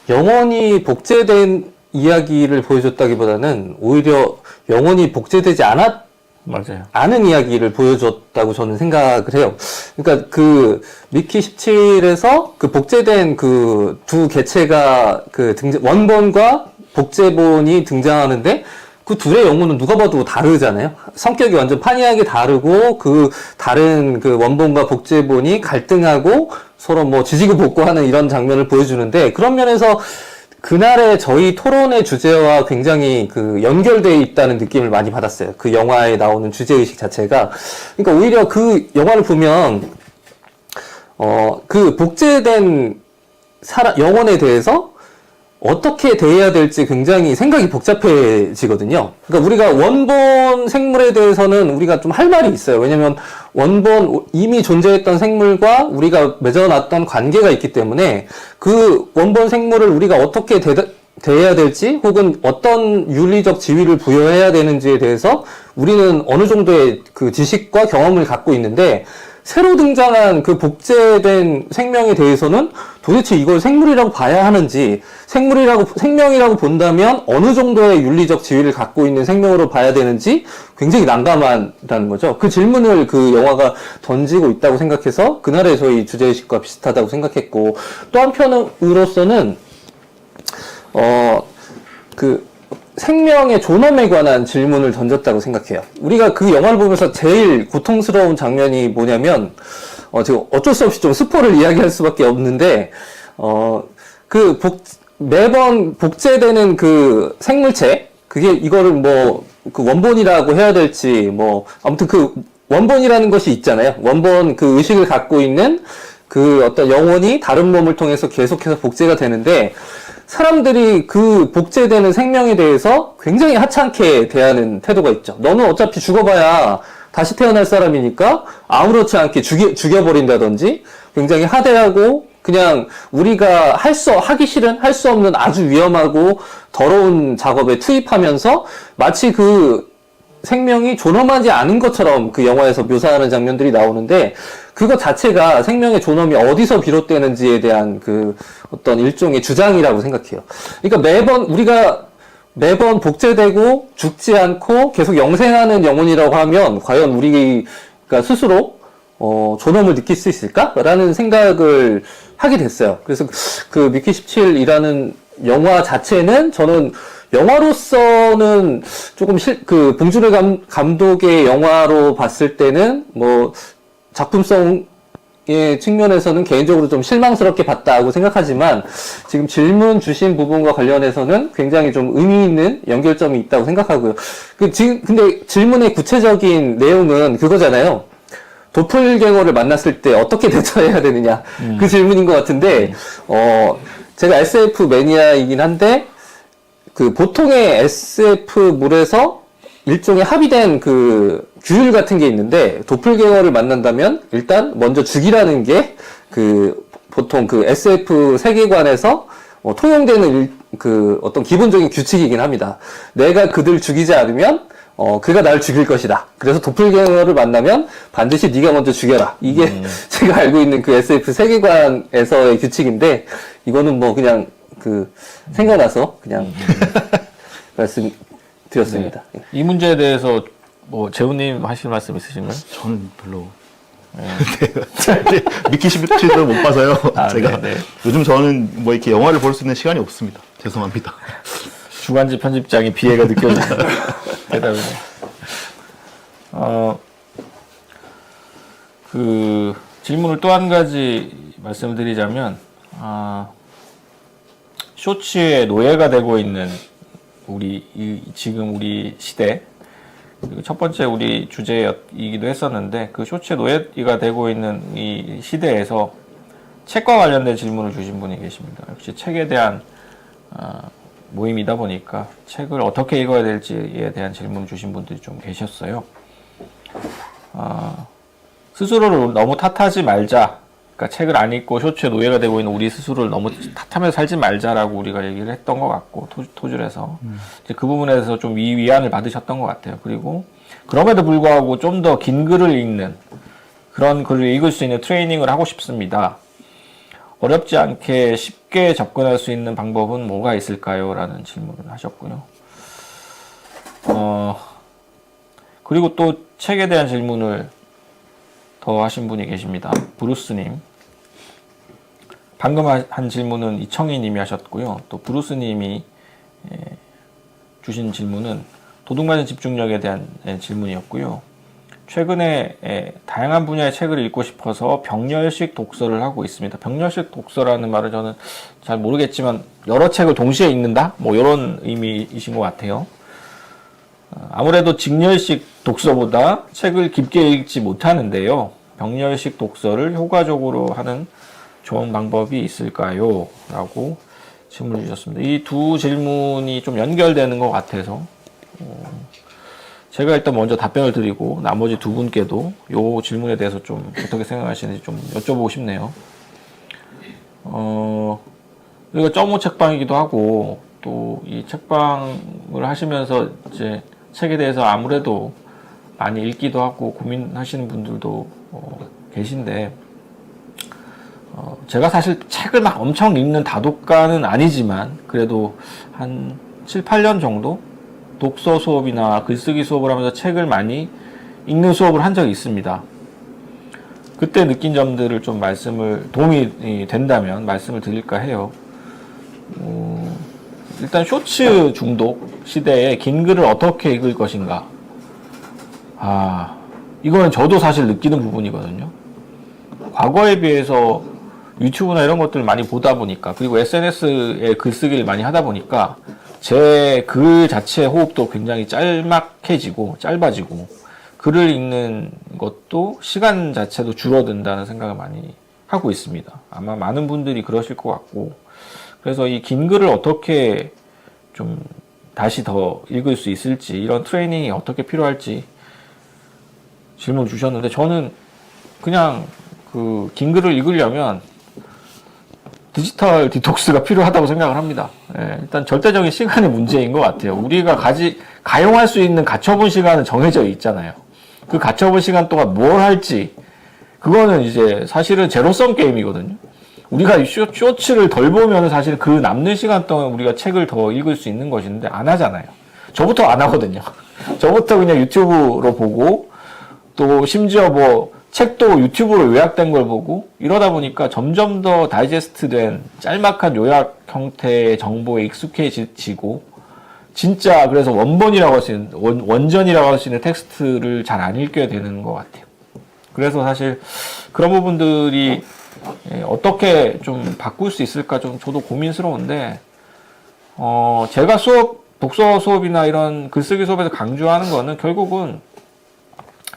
영원히 복제된 이야기를 보여줬다기보다는 오히려 영원히 복제되지 맞아요. 않은 이야기를 보여줬다고 저는 생각을 해요. 그러니까 미키 17에서 복제된 두 개체가 원본과 복제본이 등장하는데 그 둘의 영혼은 누가 봐도 다르잖아요. 성격이 완전 판이하게 다르고 다른 원본과 복제본이 갈등하고 서로 뭐 지지고 볶고하는 이런 장면을 보여주는데 그런 면에서 그날의 저희 토론의 주제와 굉장히 연결되어 있다는 느낌을 많이 받았어요. 그 영화에 나오는 주제의식 자체가. 그러니까 오히려 그 영화를 보면 복제된 영혼에 대해서 어떻게 대해야 될지 굉장히 생각이 복잡해지거든요. 그러니까 우리가 원본 생물에 대해서는 우리가 좀 할 말이 있어요. 왜냐면 이미 존재했던 생물과 우리가 맺어놨던 관계가 있기 때문에 그 원본 생물을 우리가 어떻게 대해야 될지 혹은 어떤 윤리적 지위를 부여해야 되는지에 대해서 우리는 어느 정도의 지식과 경험을 갖고 있는데 새로 등장한 그 복제된 생명에 대해서는 도대체 이걸 생물이라고 봐야 하는지, 생명이라고 본다면 어느 정도의 윤리적 지위를 갖고 있는 생명으로 봐야 되는지 굉장히 난감하다는 거죠. 그 질문을 그 영화가 던지고 있다고 생각해서 그날의 저희 주제의식과 비슷하다고 생각했고, 또 한편으로서는, 생명의 존엄에 관한 질문을 던졌다고 생각해요. 우리가 그 영화를 보면서 제일 고통스러운 장면이 뭐냐면, 지금 어쩔 수 없이 좀 스포를 이야기할 수밖에 없는데, 매번 복제되는 그 생물체, 이거를 그 원본이라고 해야 될지, 아무튼 그 원본이라는 것이 있잖아요. 원본 그 의식을 갖고 있는 그 어떤 영혼이 다른 몸을 통해서 계속해서 복제가 되는데, 사람들이 그 복제되는 생명에 대해서 굉장히 하찮게 대하는 태도가 있죠. 너는 어차피 죽어봐야 다시 태어날 사람이니까 아무렇지 않게 죽여버린다든지, 굉장히 하대하고 그냥 우리가 하기 싫은, 할 수 없는 아주 위험하고 더러운 작업에 투입하면서 마치 그 생명이 존엄하지 않은 것처럼 그 영화에서 묘사하는 장면들이 나오는데, 그거 자체가 생명의 존엄이 어디서 비롯되는지에 대한 그 어떤 일종의 주장이라고 생각해요. 그러니까 우리가 매번 복제되고 죽지 않고 계속 영생하는 영혼이라고 하면 과연 우리가 스스로 존엄을 느낄 수 있을까라는 생각을 하게 됐어요. 그래서 그 미키 17이라는 영화 자체는 저는 영화로서는 조금 봉준호 감독의 영화로 봤을 때는 작품성의 측면에서는 개인적으로 좀 실망스럽게 봤다고 생각하지만, 지금 질문 주신 부분과 관련해서는 굉장히 좀 의미 있는 연결점이 있다고 생각하고요. 근데 질문의 구체적인 내용은 그거잖아요. 도플갱어를 만났을 때 어떻게 대처해야 되느냐. 그 질문인 것 같은데, 제가 SF 매니아이긴 한데, 그 보통의 SF물에서 일종의 합의된 그 규율 같은 게 있는데, 도플갱어를 만난다면 일단 먼저 죽이라는 게 보통 그 SF 세계관에서 통용되는 그 어떤 기본적인 규칙이긴 합니다. 내가 그들 죽이지 않으면 그가 날 죽일 것이다. 그래서 도플갱어를 만나면 반드시 네가 먼저 죽여라. 이게 제가 알고 있는 그 SF 세계관에서의 규칙인데, 이거는 그냥 생각나서 그냥 말씀드렸습니다. 네. 이 문제에 대해서 재훈님 하실 말씀 있으신가요? 저는 별로. 미키 17도 못 봐서요. 제가 네. 요즘 저는 이렇게 영화를 볼 수 있는 시간이 없습니다. 죄송합니다. 주간지 편집장이 비애가 느껴지는 대답이네. 그 질문을 또 한 가지 말씀을 드리자면, 쇼츠의 노예가 되고 있는 지금 우리 시대, 그리고 첫 번째 우리 주제이기도 했었는데, 그 쇼츠의 노예가 되고 있는 이 시대에서 책과 관련된 질문을 주신 분이 계십니다. 역시 책에 대한 모임이다 보니까 책을 어떻게 읽어야 될지에 대한 질문을 주신 분들이 좀 계셨어요. 스스로를 너무 탓하지 말자. 그러니까 책을 안 읽고 쇼츠에 노예가 되고 있는 우리 스스로를 너무 탓하면서 살지 말자라고 우리가 얘기를 했던 것 같고, 토줄에서 이제 그 부분에 대해서 좀 위안을 받으셨던 것 같아요. 그리고 그럼에도 불구하고 좀 더 긴 글을 읽는, 그런 글을 읽을 수 있는 트레이닝을 하고 싶습니다. 어렵지 않게 쉽게 접근할 수 있는 방법은 뭐가 있을까요? 라는 질문을 하셨고요. 그리고 또 책에 대한 질문을 더 하신 분이 계십니다. 브루스님. 방금 한 질문은 이청희님이 하셨고요. 또 브루스님이 주신 질문은 도둑맞은 집중력에 대한 질문이었고요. 최근에 다양한 분야의 책을 읽고 싶어서 병렬식 독서를 하고 있습니다. 병렬식 독서라는 말을 저는 잘 모르겠지만 여러 책을 동시에 읽는다? 이런 의미이신 것 같아요. 아무래도 직렬식 독서보다 책을 깊게 읽지 못하는데요. 병렬식 독서를 효과적으로 하는 좋은 방법이 있을까요? 라고 질문을 주셨습니다. 이 두 질문이 좀 연결되는 것 같아서 제가 일단 먼저 답변을 드리고 나머지 두 분께도 이 질문에 대해서 좀 어떻게 생각하시는지 좀 여쭤보고 싶네요. 여기가 점오 책방이기도 하고, 또 이 책방을 하시면서 이제 책에 대해서 아무래도 많이 읽기도 하고 고민하시는 분들도 계신데, 제가 사실 책을 막 엄청 읽는 다독가는 아니지만, 그래도 한 7, 8년 정도 독서 수업이나 글쓰기 수업을 하면서 책을 많이 읽는 수업을 한 적이 있습니다. 그때 느낀 점들을 좀 도움이 된다면 말씀을 드릴까 해요. 일단 쇼츠 중독 시대에 긴 글을 어떻게 읽을 것인가. 이거는 저도 사실 느끼는 부분이거든요. 과거에 비해서 유튜브나 이런 것들을 많이 보다 보니까, 그리고 SNS에 글쓰기를 많이 하다 보니까 제 글 자체의 호흡도 굉장히 짧아지고 글을 읽는 것도 시간 자체도 줄어든다는 생각을 많이 하고 있습니다. 아마 많은 분들이 그러실 것 같고, 그래서 이 긴 글을 어떻게 좀 다시 더 읽을 수 있을지, 이런 트레이닝이 어떻게 필요할지 질문 주셨는데, 저는 그냥 그 긴 글을 읽으려면 디지털 디톡스가 필요하다고 생각을 합니다. 일단 절대적인 시간의 문제인 것 같아요. 우리가 가용할 수 있는 가처분 시간은 정해져 있잖아요. 그 가처분 시간 동안 뭘 할지, 그거는 이제 사실은 제로섬 게임이거든요. 우리가 쇼츠를 덜 보면 사실 그 남는 시간 동안 우리가 책을 더 읽을 수 있는 것인데 안 하잖아요. 저부터 안 하거든요. 저부터 그냥 유튜브로 보고, 또 심지어 책도 유튜브로 요약된 걸 보고, 이러다 보니까 점점 더 다이제스트된 짤막한 요약 형태의 정보에 익숙해지고, 진짜 그래서 원전이라고 할 수 있는 텍스트를 잘 안 읽게 되는 것 같아요. 그래서 사실 그런 부분들이 어떻게 좀 바꿀 수 있을까 좀 저도 고민스러운데, 제가 독서 수업이나 이런 글쓰기 수업에서 강조하는 거는 결국은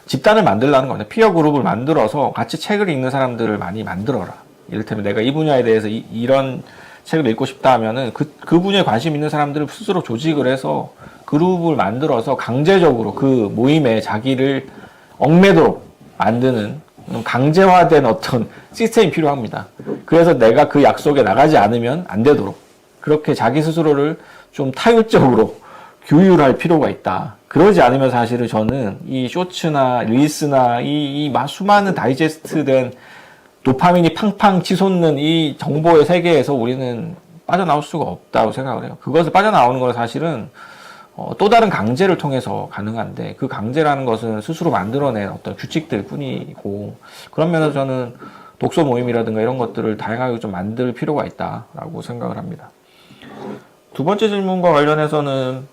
집단을 만들라는 겁니다. 피어 그룹을 만들어서 같이 책을 읽는 사람들을 많이 만들어라. 이를테면 내가 이 분야에 대해서 이런 책을 읽고 싶다 하면은 그 분야에 관심 있는 사람들을 스스로 조직을 해서 그룹을 만들어서 강제적으로 그 모임에 자기를 얽매도록 만드는 강제화된 어떤 시스템이 필요합니다. 그래서 내가 그 약속에 나가지 않으면 안 되도록 그렇게 자기 스스로를 좀 타율적으로 규율할 필요가 있다. 그러지 않으면 사실은 저는 이 쇼츠나 릴스나 이 수많은 다이제스트된 도파민이 팡팡 치솟는 이 정보의 세계에서 우리는 빠져나올 수가 없다고 생각을 해요. 그것을 빠져나오는 건 사실은 또 다른 강제를 통해서 가능한데, 그 강제라는 것은 스스로 만들어낸 어떤 규칙들 뿐이고, 그런 면에서 저는 독서 모임이라든가 이런 것들을 다양하게 좀 만들 필요가 있다라고 생각을 합니다. 두 번째 질문과 관련해서는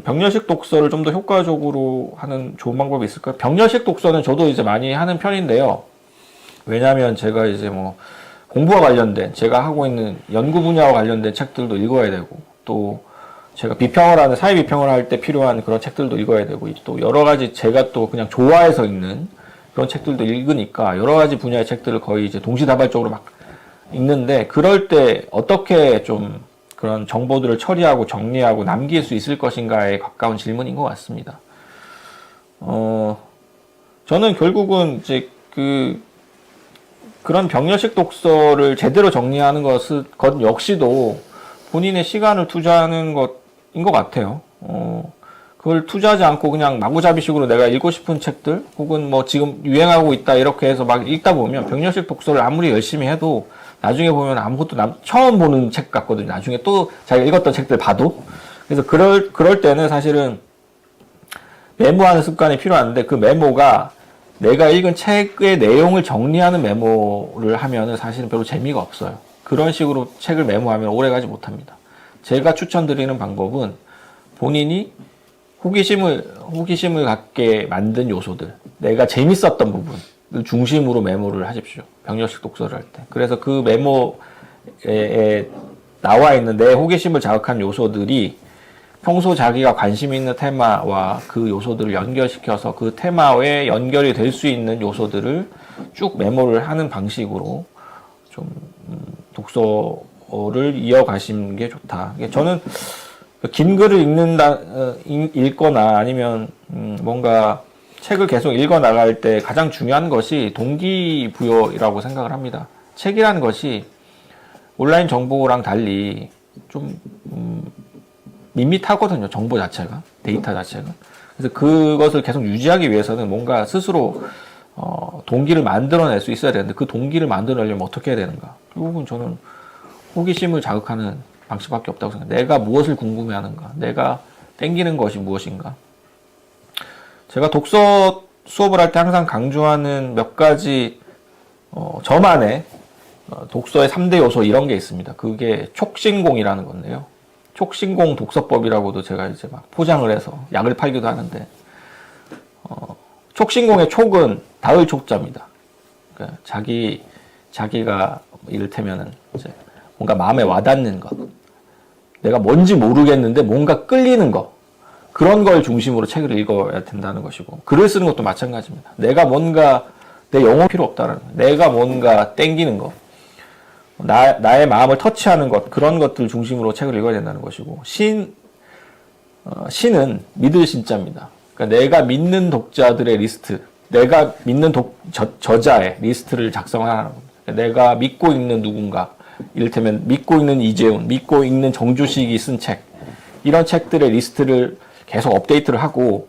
병렬식 독서를 좀 더 효과적으로 하는 좋은 방법이 있을까요? 병렬식 독서는 저도 이제 많이 하는 편인데요. 왜냐하면 제가 이제 공부와 관련된, 제가 하고 있는 연구 분야와 관련된 책들도 읽어야 되고, 또 제가 사회 비평을 할 때 필요한 그런 책들도 읽어야 되고, 또 여러 가지 제가 또 그냥 좋아해서 읽는 그런 책들도 읽으니까 여러 가지 분야의 책들을 거의 이제 동시다발적으로 막 읽는데, 그럴 때 어떻게 좀 그런 정보들을 처리하고 정리하고 남길 수 있을 것인가에 가까운 질문인 것 같습니다. 저는 결국은 이제 그런 병렬식 독서를 제대로 정리하는 것 역시도 본인의 시간을 투자하는 것인 것 같아요. 그걸 투자하지 않고 그냥 마구잡이식으로 내가 읽고 싶은 책들, 혹은 지금 유행하고 있다 이렇게 해서 막 읽다 보면 병렬식 독서를 아무리 열심히 해도 나중에 보면 아무것도 처음 보는 책 같거든요. 나중에 또 자기가 읽었던 책들 봐도. 그래서 그럴 때는 사실은 메모하는 습관이 필요한데, 그 메모가 내가 읽은 책의 내용을 정리하는 메모를 하면은 사실은 별로 재미가 없어요. 그런 식으로 책을 메모하면 오래가지 못합니다. 제가 추천드리는 방법은 본인이 호기심을 갖게 만든 요소들, 내가 재밌었던 부분을 중심으로 메모를 하십시오. 병렬식 독서를 할 때. 그래서 그 메모에 나와 있는 내 호기심을 자극한 요소들이 평소 자기가 관심 있는 테마와 그 요소들을 연결시켜서 그 테마에 연결이 될 수 있는 요소들을 쭉 메모를 하는 방식으로 좀 독서를 이어가시는 게 좋다. 저는 긴 글을 읽거나 아니면 뭔가 책을 계속 읽어 나갈 때 가장 중요한 것이 동기부여라고 생각을 합니다. 책이라는 것이 온라인 정보랑 달리 좀 밋밋하거든요. 정보 자체가, 데이터 자체가. 그래서 그것을 계속 유지하기 위해서는 뭔가 스스로 동기를 만들어낼 수 있어야 되는데 그 동기를 만들어내려면 어떻게 해야 되는가? 결국은 저는 호기심을 자극하는 방식밖에 없다고 생각해요. 내가 무엇을 궁금해하는가? 내가 땡기는 것이 무엇인가? 제가 독서 수업을 할 때 항상 강조하는 몇 가지 저만의 독서의 3대 요소 이런 게 있습니다. 그게 촉신공이라는 건데요. 촉신공 독서법이라고도 제가 이제 막 포장을 해서 약을 팔기도 하는데 촉신공의 촉은 다을 촉자입니다. 그러니까 자기가 이를테면은 이제 뭔가 마음에 와닿는 것, 내가 뭔지 모르겠는데 뭔가 끌리는 것, 그런 걸 중심으로 책을 읽어야 된다는 것이고, 글을 쓰는 것도 마찬가지입니다. 내가 뭔가 내 영어 필요 없다는 거, 내가 뭔가 땡기는 것, 나의 마음을 터치하는 것, 그런 것들 중심으로 책을 읽어야 된다는 것이고, 신은 믿을 신자입니다. 그러니까 내가 믿는 독자들의 리스트, 내가 믿는 저자의 리스트를 작성하는 겁니다. 내가 믿고 읽는 누군가, 이를테면 믿고 읽는 이재훈, 믿고 읽는 정주식이 쓴 책, 이런 책들의 리스트를 계속 업데이트를 하고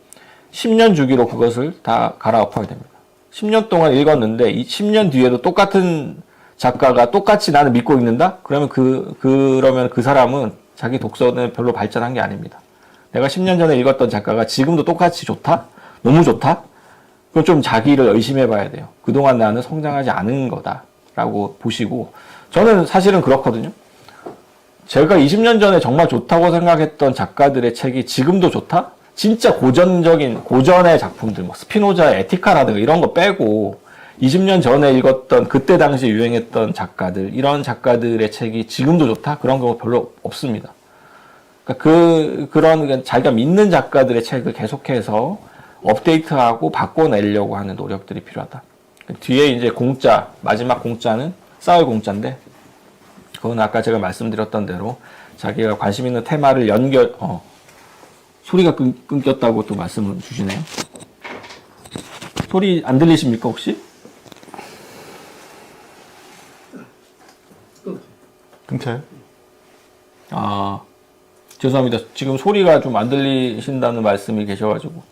10년 주기로 그것을 다 갈아엎어야 됩니다. 10년 동안 읽었는데 이 10년 뒤에도 똑같은 작가가 똑같이 나는 믿고 읽는다? 그러면 그 사람은 자기 독서는 별로 발전한 게 아닙니다. 내가 10년 전에 읽었던 작가가 지금도 똑같이 좋다? 너무 좋다? 그건 좀 자기를 의심해 봐야 돼요. 그동안 나는 성장하지 않은 거다라고 보시고, 저는 사실은 그렇거든요. 제가 20년 전에 정말 좋다고 생각했던 작가들의 책이 지금도 좋다? 진짜 고전의 작품들, 뭐 스피노자의 에티카라든가 이런 거 빼고 20년 전에 읽었던 그때 당시 유행했던 작가들, 이런 작가들의 책이 지금도 좋다? 그런 거 별로 없습니다. 그러니까 그런 자기가 믿는 작가들의 책을 계속해서 업데이트하고 바꿔내려고 하는 노력들이 필요하다. 뒤에 이제 마지막 공짜는 싸울 공짜인데, 그건 아까 제가 말씀드렸던 대로 자기가 관심 있는 테마를 소리가 끊겼다고 또 말씀을 주시네요. 소리 안 들리십니까, 혹시? 끊겨요? 아, 죄송합니다. 지금 소리가 좀 안 들리신다는 말씀이 계셔가지고.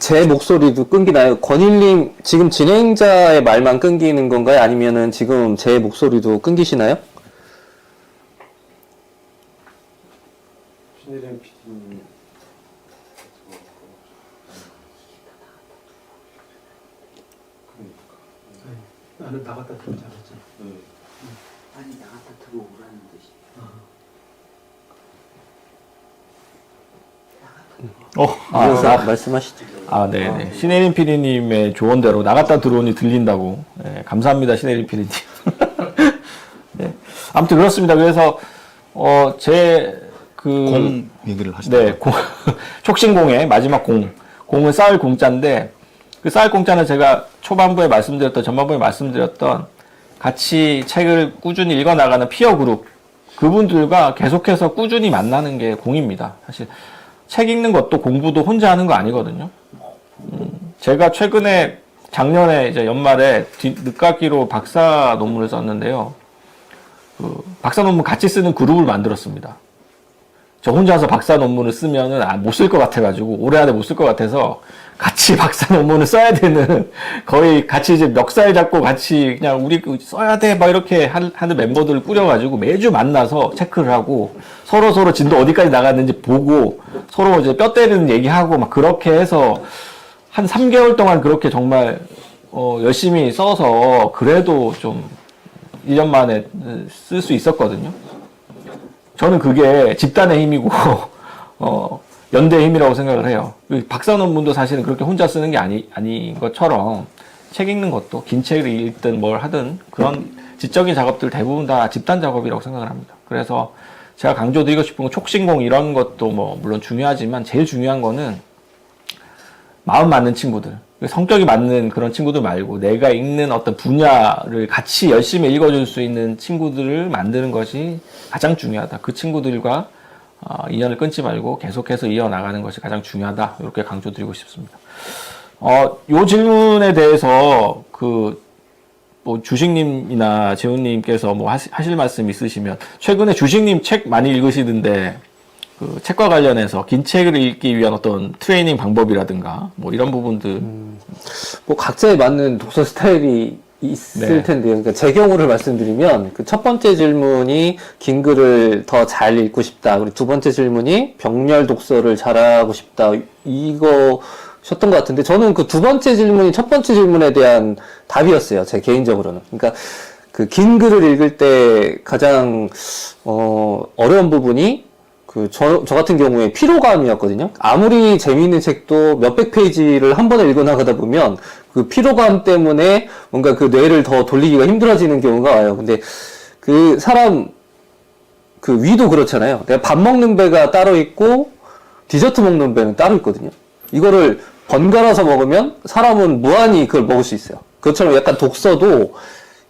제 목소리도 끊기나요? 권일님, 지금 진행자의 말만 끊기는 건가요? 아니면은 지금 제 목소리도 끊기시나요? 신혜림 PD님. 나는 나갔다 들어오지 않았잖아. 아니 나갔다 들어오라는 듯이. 말씀하시죠. 네네. 신혜림 PD님의 조언대로 나갔다 들어오니 들린다고. 네, 감사합니다, 신혜림 PD님. 네. 아무튼 그렇습니다. 그래서, 공 얘기를 하시더라고요. 네, 촉신공의 마지막 공은 쌓을 공짜인데, 그 쌓을 공짜는 제가 전반부에 말씀드렸던 같이 책을 꾸준히 읽어나가는 피어 그룹, 그분들과 계속해서 꾸준히 만나는 게 공입니다. 사실 책 읽는 것도 공부도 혼자 하는 거 아니거든요. 제가 최근에 작년에 이제 연말에 늦깎이로 박사 논문을 썼는데요. 박사 논문 같이 쓰는 그룹을 만들었습니다. 저 혼자서 박사 논문을 쓰면은 못 쓸 것 같아가지고, 올해 안에 못 쓸 것 같아서 같이 박사 논문을 써야 되는, 거의 같이 이제 멱살 잡고 같이 그냥 우리 써야 돼 막 이렇게 하는 멤버들을 꾸려가지고 매주 만나서 체크를 하고 서로 진도 어디까지 나갔는지 보고 서로 이제 뼈 때리는 얘기하고 막 그렇게 해서 한 3개월 동안 그렇게 정말 열심히 써서 그래도 좀 1년 만에 쓸 수 있었거든요. 저는 그게 집단의 힘이고 연대의 힘이라고 생각을 해요. 박사 논문도 사실은 그렇게 혼자 쓰는 게 아닌 것처럼 책 읽는 것도, 긴 책을 읽든 뭘 하든 그런 지적인 작업들 대부분 다 집단 작업이라고 생각을 합니다. 그래서 제가 강조드리고 싶은 건 촉신공 이런 것도 뭐 물론 중요하지만 제일 중요한 거는 마음 맞는 친구들, 성격이 맞는 그런 친구들 말고 내가 읽는 어떤 분야를 같이 열심히 읽어줄 수 있는 친구들을 만드는 것이 가장 중요하다. 그 친구들과 인연을 끊지 말고 계속해서 이어나가는 것이 가장 중요하다. 이렇게 강조드리고 싶습니다. 요 질문에 대해서 뭐 주식님이나 재훈님께서 뭐 하실 말씀 있으시면, 최근에 주식님 책 많이 읽으시던데 그 책과 관련해서 긴 책을 읽기 위한 어떤 트레이닝 방법이라든가 뭐 이런 부분들. 뭐 각자에 맞는 독서 스타일이 있을 네. 텐데요. 그러니까 제 경우를 말씀드리면 그 첫 번째 질문이 긴 글을 더 잘 읽고 싶다. 그리고 두 번째 질문이 병렬 독서를 잘하고 싶다. 이거셨던 것 같은데 저는 그 두 번째 질문이 첫 번째 질문에 대한 답이었어요. 제 개인적으로는. 그러니까 그 긴 글을 읽을 때 가장 어려운 부분이 저 같은 경우에 피로감이었거든요. 아무리 재미있는 책도 몇백 페이지를 한 번에 읽어나가다 보면 그 피로감 때문에 뭔가 그 뇌를 더 돌리기가 힘들어지는 경우가 와요. 근데 그 사람 그 위도 그렇잖아요. 내가 밥 먹는 배가 따로 있고 디저트 먹는 배는 따로 있거든요. 이거를 번갈아서 먹으면 사람은 무한히 그걸 먹을 수 있어요. 그것처럼 약간 독서도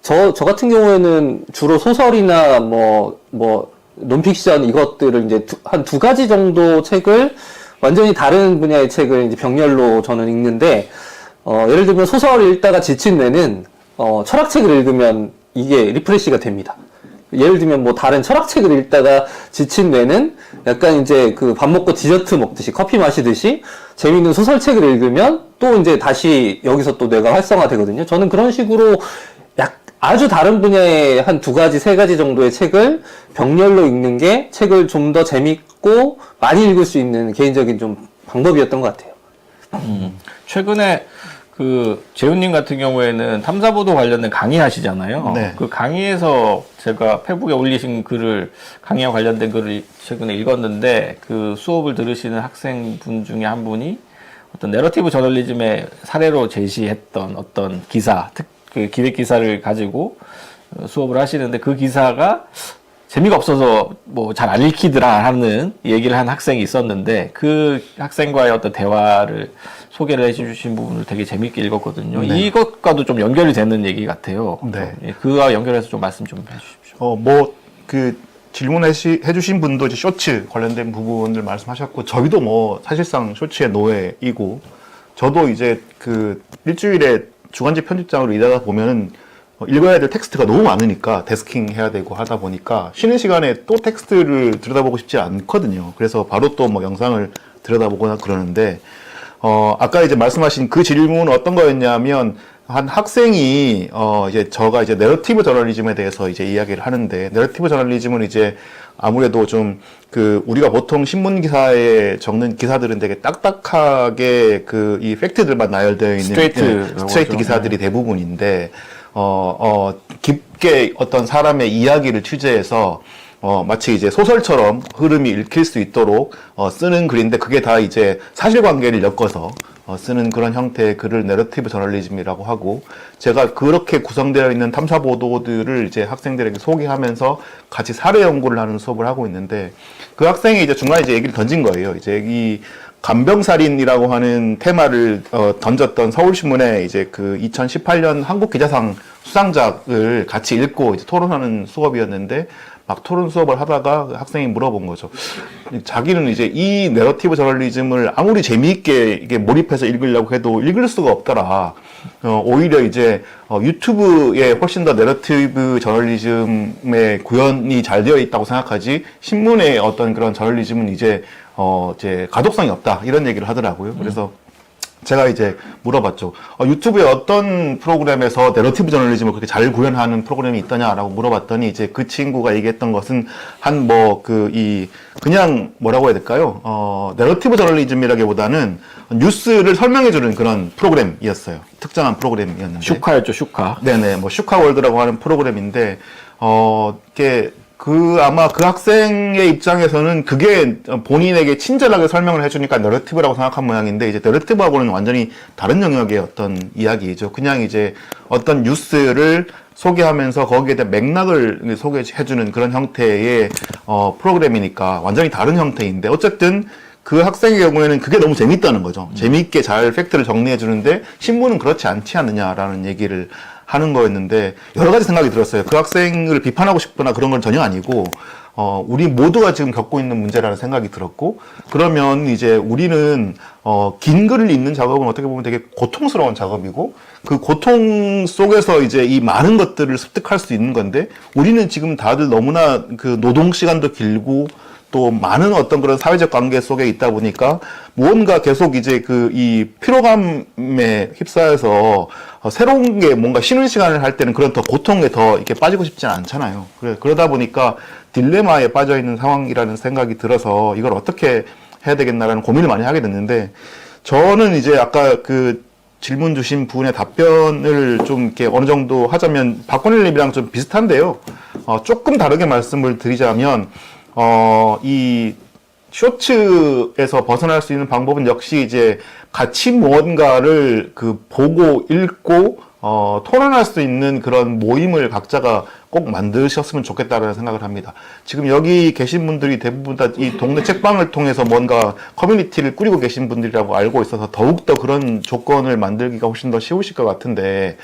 저 같은 경우에는 주로 소설이나 논픽션 이것들을 이제 한 두 가지 정도 책을 완전히 다른 분야의 책을 이제 병렬로 저는 읽는데 예를 들면 소설 읽다가 지친 뇌는 철학책을 읽으면 이게 리프레시가 됩니다. 예를 들면 뭐 다른 철학책을 읽다가 지친 뇌는 약간 이제 그 밥 먹고 디저트 먹듯이 커피 마시듯이 재미있는 소설책을 읽으면 또 이제 다시 여기서 또 뇌가 활성화되거든요. 저는 그런 식으로 아주 다른 분야의 한 두 가지, 세 가지 정도의 책을 병렬로 읽는 게 책을 좀 더 재밌고 많이 읽을 수 있는 개인적인 좀 방법이었던 것 같아요. 최근에 그 재훈님 같은 경우에는 탐사보도 관련된 강의하시잖아요. 네. 그 강의에서 제가 페북에 올리신 글을 강의와 관련된 글을 최근에 읽었는데 그 수업을 들으시는 학생분 중에 한 분이 어떤 내러티브 저널리즘의 사례로 제시했던 어떤 기사, 그 기획 기사를 가지고 수업을 하시는데 그 기사가 재미가 없어서 뭐 잘 안 읽히더라 하는 얘기를 한 학생이 있었는데 그 학생과의 어떤 대화를 소개를 해주신 부분을 되게 재밌게 읽었거든요. 네. 이것과도 좀 연결이 되는 얘기 같아요. 네. 예, 그와 연결해서 좀 말씀 좀 해주십시오. 질문해주신 분도 이제 쇼츠 관련된 부분을 말씀하셨고, 저희도 뭐 사실상 쇼츠의 노예이고, 저도 이제 그 일주일에 주간지 편집장으로 일하다 보면은 읽어야 될 텍스트가 너무 많으니까 데스킹 해야 되고 하다 보니까 쉬는 시간에 또 텍스트를 들여다보고 싶지 않거든요. 그래서 바로 또 뭐 영상을 들여다보거나 그러는데, 아까 이제 말씀하신 그 질문은 어떤 거였냐면, 한 학생이, 제가 이제 내러티브 저널리즘에 대해서 이제 이야기를 하는데, 내러티브 저널리즘은 이제 아무래도 좀 우리가 보통 신문 기사에 적는 기사들은 되게 딱딱하게 이 팩트들만 나열되어 있는 스트레이트 기사들이 대부분인데, 깊게 어떤 사람의 이야기를 취재해서 마치 이제 소설처럼 흐름이 읽힐 수 있도록 쓰는 글인데, 그게 다 이제 사실관계를 엮어서 쓰는 그런 형태의 글을 내러티브 저널리즘이라고 하고, 제가 그렇게 구성되어 있는 탐사 보도들을 이제 학생들에게 소개하면서 같이 사례 연구를 하는 수업을 하고 있는데, 그 학생이 이제 중간에 이제 얘기를 던진 거예요. 이제 이 간병살인이라고 하는 테마를 던졌던 서울신문의 이제 그 2018년 한국기자상 수상작을 같이 읽고 이제 토론하는 수업이었는데, 막 토론 수업을 하다가 학생이 물어본 거죠. 자기는 이제 이 내러티브 저널리즘을 아무리 재미있게 이게 몰입해서 읽으려고 해도 읽을 수가 없더라. 오히려 이제 유튜브에 훨씬 더 내러티브 저널리즘의 구현이 잘 되어 있다고 생각하지, 신문의 어떤 그런 저널리즘은 이제 가독성이 없다, 이런 얘기를 하더라고요. 그래서 제가 이제 물어봤죠. 유튜브에 어떤 프로그램에서 내러티브 저널리즘을 그렇게 잘 구현하는 프로그램이 있더냐라고 물어봤더니, 이제 그 친구가 얘기했던 것은 그냥 뭐라고 해야 될까요? 내러티브 저널리즘이라기보다는 뉴스를 설명해주는 그런 프로그램이었어요. 특정한 프로그램이었는데. 슈카였죠, 슈카. 네네, 뭐 슈카월드라고 하는 프로그램인데, 아마 그 학생의 입장에서는 그게 본인에게 친절하게 설명을 해주니까 내러티브라고 생각한 모양인데, 이제 내러티브하고는 완전히 다른 영역의 어떤 이야기죠. 그냥 이제 어떤 뉴스를 소개하면서 거기에 대한 맥락을 소개해주는 그런 형태의 프로그램이니까 완전히 다른 형태인데, 어쨌든 그 학생의 경우에는 그게 너무 재밌다는 거죠. 재미있게 잘 팩트를 정리해주는데 신문은 그렇지 않지 않느냐라는 얘기를 하는 거였는데, 여러 가지 생각이 들었어요. 그 학생을 비판하고 싶거나 그런 건 전혀 아니고, 우리 모두가 지금 겪고 있는 문제라는 생각이 들었고, 그러면 이제 우리는, 긴 글을 읽는 작업은 어떻게 보면 되게 고통스러운 작업이고, 그 고통 속에서 이제 이 많은 것들을 습득할 수 있는 건데, 우리는 지금 다들 너무나 그 노동 시간도 길고, 또 많은 어떤 그런 사회적 관계 속에 있다 보니까 무언가 계속 이제 그 이 피로감에 휩싸여서 새로운 게 뭔가 쉬는 시간을 할 때는 그런 더 고통에 더 이렇게 빠지고 싶지는 않잖아요. 그러다 보니까 딜레마에 빠져 있는 상황이라는 생각이 들어서 이걸 어떻게 해야 되겠나라는 고민을 많이 하게 됐는데, 저는 이제 아까 그 질문 주신 부분의 답변을 좀 이렇게 어느 정도 하자면 박건일님이랑 좀 비슷한데요. 조금 다르게 말씀을 드리자면, 이 쇼츠에서 벗어날 수 있는 방법은 역시 이제 같이 무언가를 그 보고 읽고 토론할 수 있는 그런 모임을 각자가 꼭 만드셨으면 좋겠다라는 생각을 합니다. 지금 여기 계신 분들이 대부분 다 이 동네 책방을 통해서 뭔가 커뮤니티를 꾸리고 계신 분들이라고 알고 있어서 더욱더 그런 조건을 만들기가 훨씬 더 쉬우실 것 같은데,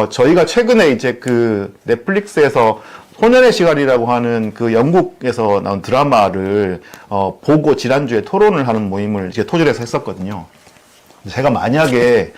저희가 최근에 이제 그 넷플릭스에서 소년의 시간이라고 하는 그 영국에서 나온 드라마를 보고 지난주에 토론을 하는 모임을 이제 토질해서 했었거든요. 제가 만약에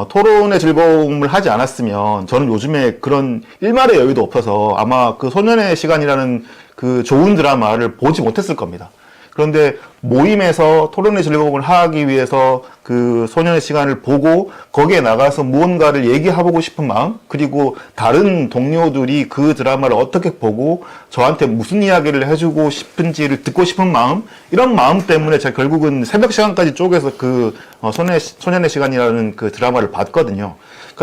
토론의 즐거움을 하지 않았으면 저는 요즘에 그런 일말의 여유도 없어서 아마 그 소년의 시간이라는 그 좋은 드라마를 보지 못했을 겁니다. 그런데 모임에서 토론의 즐거움을 하기 위해서 그 소년의 시간을 보고 거기에 나가서 무언가를 얘기해보고 싶은 마음, 그리고 다른 동료들이 그 드라마를 어떻게 보고 저한테 무슨 이야기를 해주고 싶은지를 듣고 싶은 마음, 이런 마음 때문에 제가 결국은 새벽 시간까지 쪼개서 그 소년의 시간이라는 그 드라마를 봤거든요.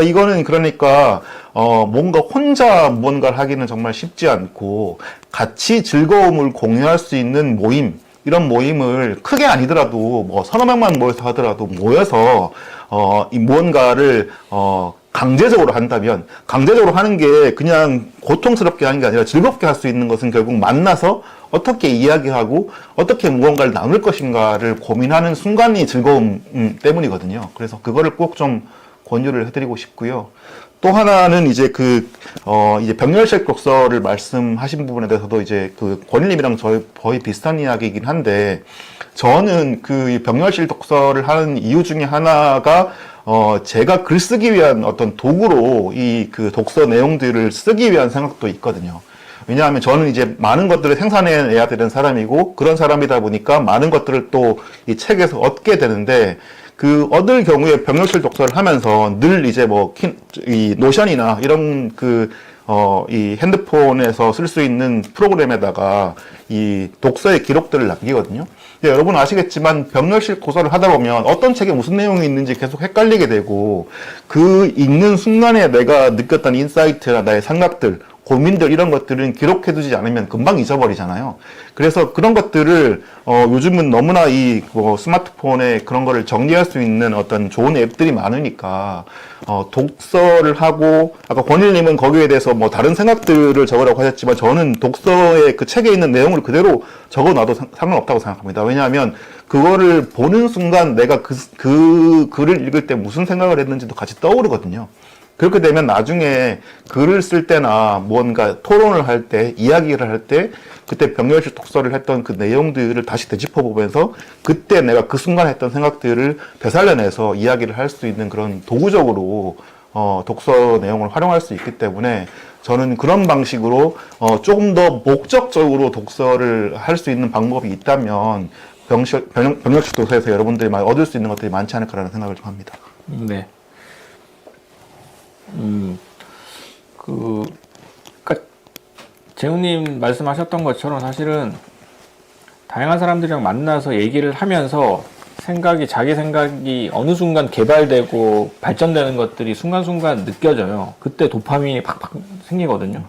이거는 그러니까 뭔가 혼자 무언가를 하기는 정말 쉽지 않고 같이 즐거움을 공유할 수 있는 모임, 이런 모임을 크게 아니더라도 뭐 서너 명만 모여서 하더라도 모여서 이 무언가를 강제적으로 한다면, 강제적으로 하는 게 그냥 고통스럽게 하는 게 아니라 즐겁게 할 수 있는 것은 결국 만나서 어떻게 이야기하고 어떻게 무언가를 나눌 것인가를 고민하는 순간이 즐거움 때문이거든요. 그래서 그거를 꼭 좀 권유를 해드리고 싶고요. 또 하나는 이제 이제 병렬식 독서를 말씀하신 부분에 대해서도 이제 그 권일님이랑 저희 거의 비슷한 이야기이긴 한데, 저는 그 병렬식 독서를 하는 이유 중에 하나가 제가 글 쓰기 위한 어떤 도구로 이 그 독서 내용들을 쓰기 위한 생각도 있거든요. 왜냐하면 저는 이제 많은 것들을 생산해내야 되는 사람이고, 그런 사람이다 보니까 많은 것들을 또 이 책에서 얻게 되는데, 그 얻을 경우에 병렬식 독서를 하면서 늘 이제 이 노션이나 이런 이 핸드폰에서 쓸 수 있는 프로그램에다가 이 독서의 기록들을 남기거든요. 근데 여러분 아시겠지만 병렬식 독서를 하다 보면 어떤 책에 무슨 내용이 있는지 계속 헷갈리게 되고, 그 읽는 순간에 내가 느꼈던 인사이트나 나의 생각들, 고민들, 이런 것들은 기록해두지 않으면 금방 잊어버리잖아요. 그래서 그런 것들을 요즘은 너무나 이 스마트폰에 그런 거를 정리할 수 있는 어떤 좋은 앱들이 많으니까 독서를 하고, 아까 권일님은 거기에 대해서 뭐 다른 생각들을 적으라고 하셨지만, 저는 독서의 그 책에 있는 내용을 그대로 적어놔도 상관없다고 생각합니다. 왜냐하면 그거를 보는 순간 내가 그 글을 읽을 때 무슨 생각을 했는지도 같이 떠오르거든요. 그렇게 되면 나중에 글을 쓸 때나 무언가 토론을 할 때, 이야기를 할 때, 그때 병렬식 독서를 했던 그 내용들을 다시 되짚어보면서 그때 내가 그 순간 했던 생각들을 되살려내서 이야기를 할 수 있는 그런 도구적으로 독서 내용을 활용할 수 있기 때문에, 저는 그런 방식으로 조금 더 목적적으로 독서를 할 수 있는 방법이 있다면 병렬식 독서에서 여러분들이 많이 얻을 수 있는 것들이 많지 않을까라는 생각을 좀 합니다. 네. 그러니까 재훈님 말씀하셨던 것처럼 사실은 다양한 사람들이랑 만나서 얘기를 하면서 자기 생각이 어느 순간 개발되고 발전되는 것들이 순간순간 느껴져요. 그때 도파민이 팍팍 생기거든요.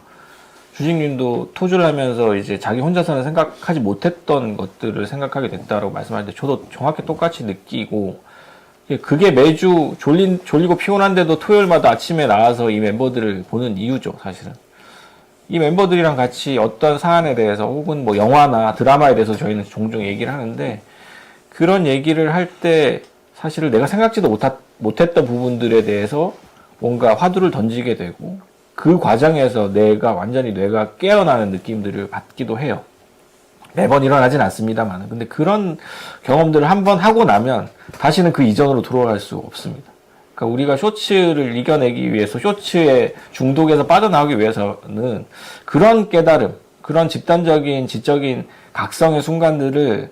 주식님도 토주를 하면서 이제 자기 혼자서는 생각하지 못했던 것들을 생각하게 됐다라고 말씀하셨는데, 저도 정확히 똑같이 느끼고, 그게 매주 졸리고 피곤한데도 토요일마다 아침에 나와서 이 멤버들을 보는 이유죠, 사실은. 이 멤버들이랑 같이 어떤 사안에 대해서 혹은 뭐 영화나 드라마에 대해서 저희는 종종 얘기를 하는데, 그런 얘기를 할 때 사실은 내가 생각지도 못했던 부분들에 대해서 뭔가 화두를 던지게 되고, 그 과정에서 완전히 뇌가 깨어나는 느낌들을 받기도 해요. 매번 일어나진 않습니다만. 근데 그런 경험들을 한번 하고 나면 다시는 그 이전으로 돌아갈 수 없습니다. 그러니까 우리가 쇼츠를 이겨내기 위해서, 쇼츠의 중독에서 빠져나오기 위해서는 그런 깨달음, 그런 집단적인 지적인 각성의 순간들을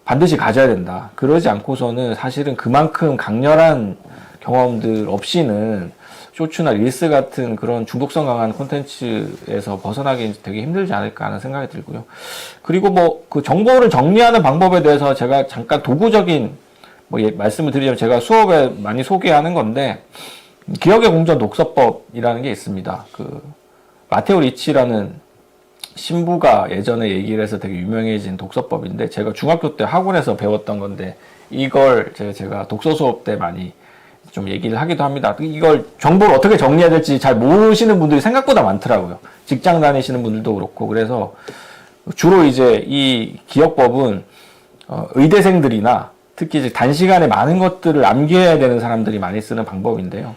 반드시 가져야 된다. 그러지 않고서는 사실은 그만큼 강렬한 경험들 없이는 쇼츠나 릴스 같은 그런 중독성 강한 콘텐츠에서 벗어나기 되게 힘들지 않을까 하는 생각이 들고요. 그리고 뭐 그 정보를 정리하는 방법에 대해서 제가 잠깐 도구적인 뭐 말씀을 드리자면 제가 수업에 많이 소개하는 건데 기억의 공전 독서법이라는 게 있습니다. 그 마테오 리치라는 신부가 예전에 얘기를 해서 되게 유명해진 독서법인데 제가 중학교 때 학원에서 배웠던 건데 이걸 제가 독서 수업 때 많이 좀 얘기를 하기도 합니다. 이걸 정보를 어떻게 정리해야 될지 잘 모르시는 분들이 생각보다 많더라고요. 직장 다니시는 분들도 그렇고. 그래서 주로 이제 이 기억법은 의대생들이나 특히 이제 단시간에 많은 것들을 암기해야 되는 사람들이 많이 쓰는 방법인데요.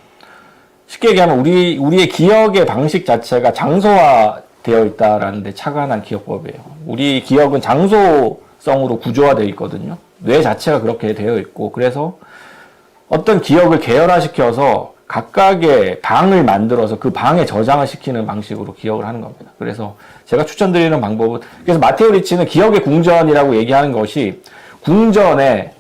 쉽게 얘기하면 우리의 기억의 방식 자체가 장소화되어 있다라는 데 착안한 기억법이에요. 우리 기억은 장소성으로 구조화되어 있거든요. 뇌 자체가 그렇게 되어 있고 그래서 어떤 기억을 계열화시켜서 각각의 방을 만들어서 그 방에 저장을 시키는 방식으로 기억을 하는 겁니다. 그래서 제가 추천드리는 방법은 그래서 마테오 리치는 기억의 궁전이라고 얘기하는 것이 궁전에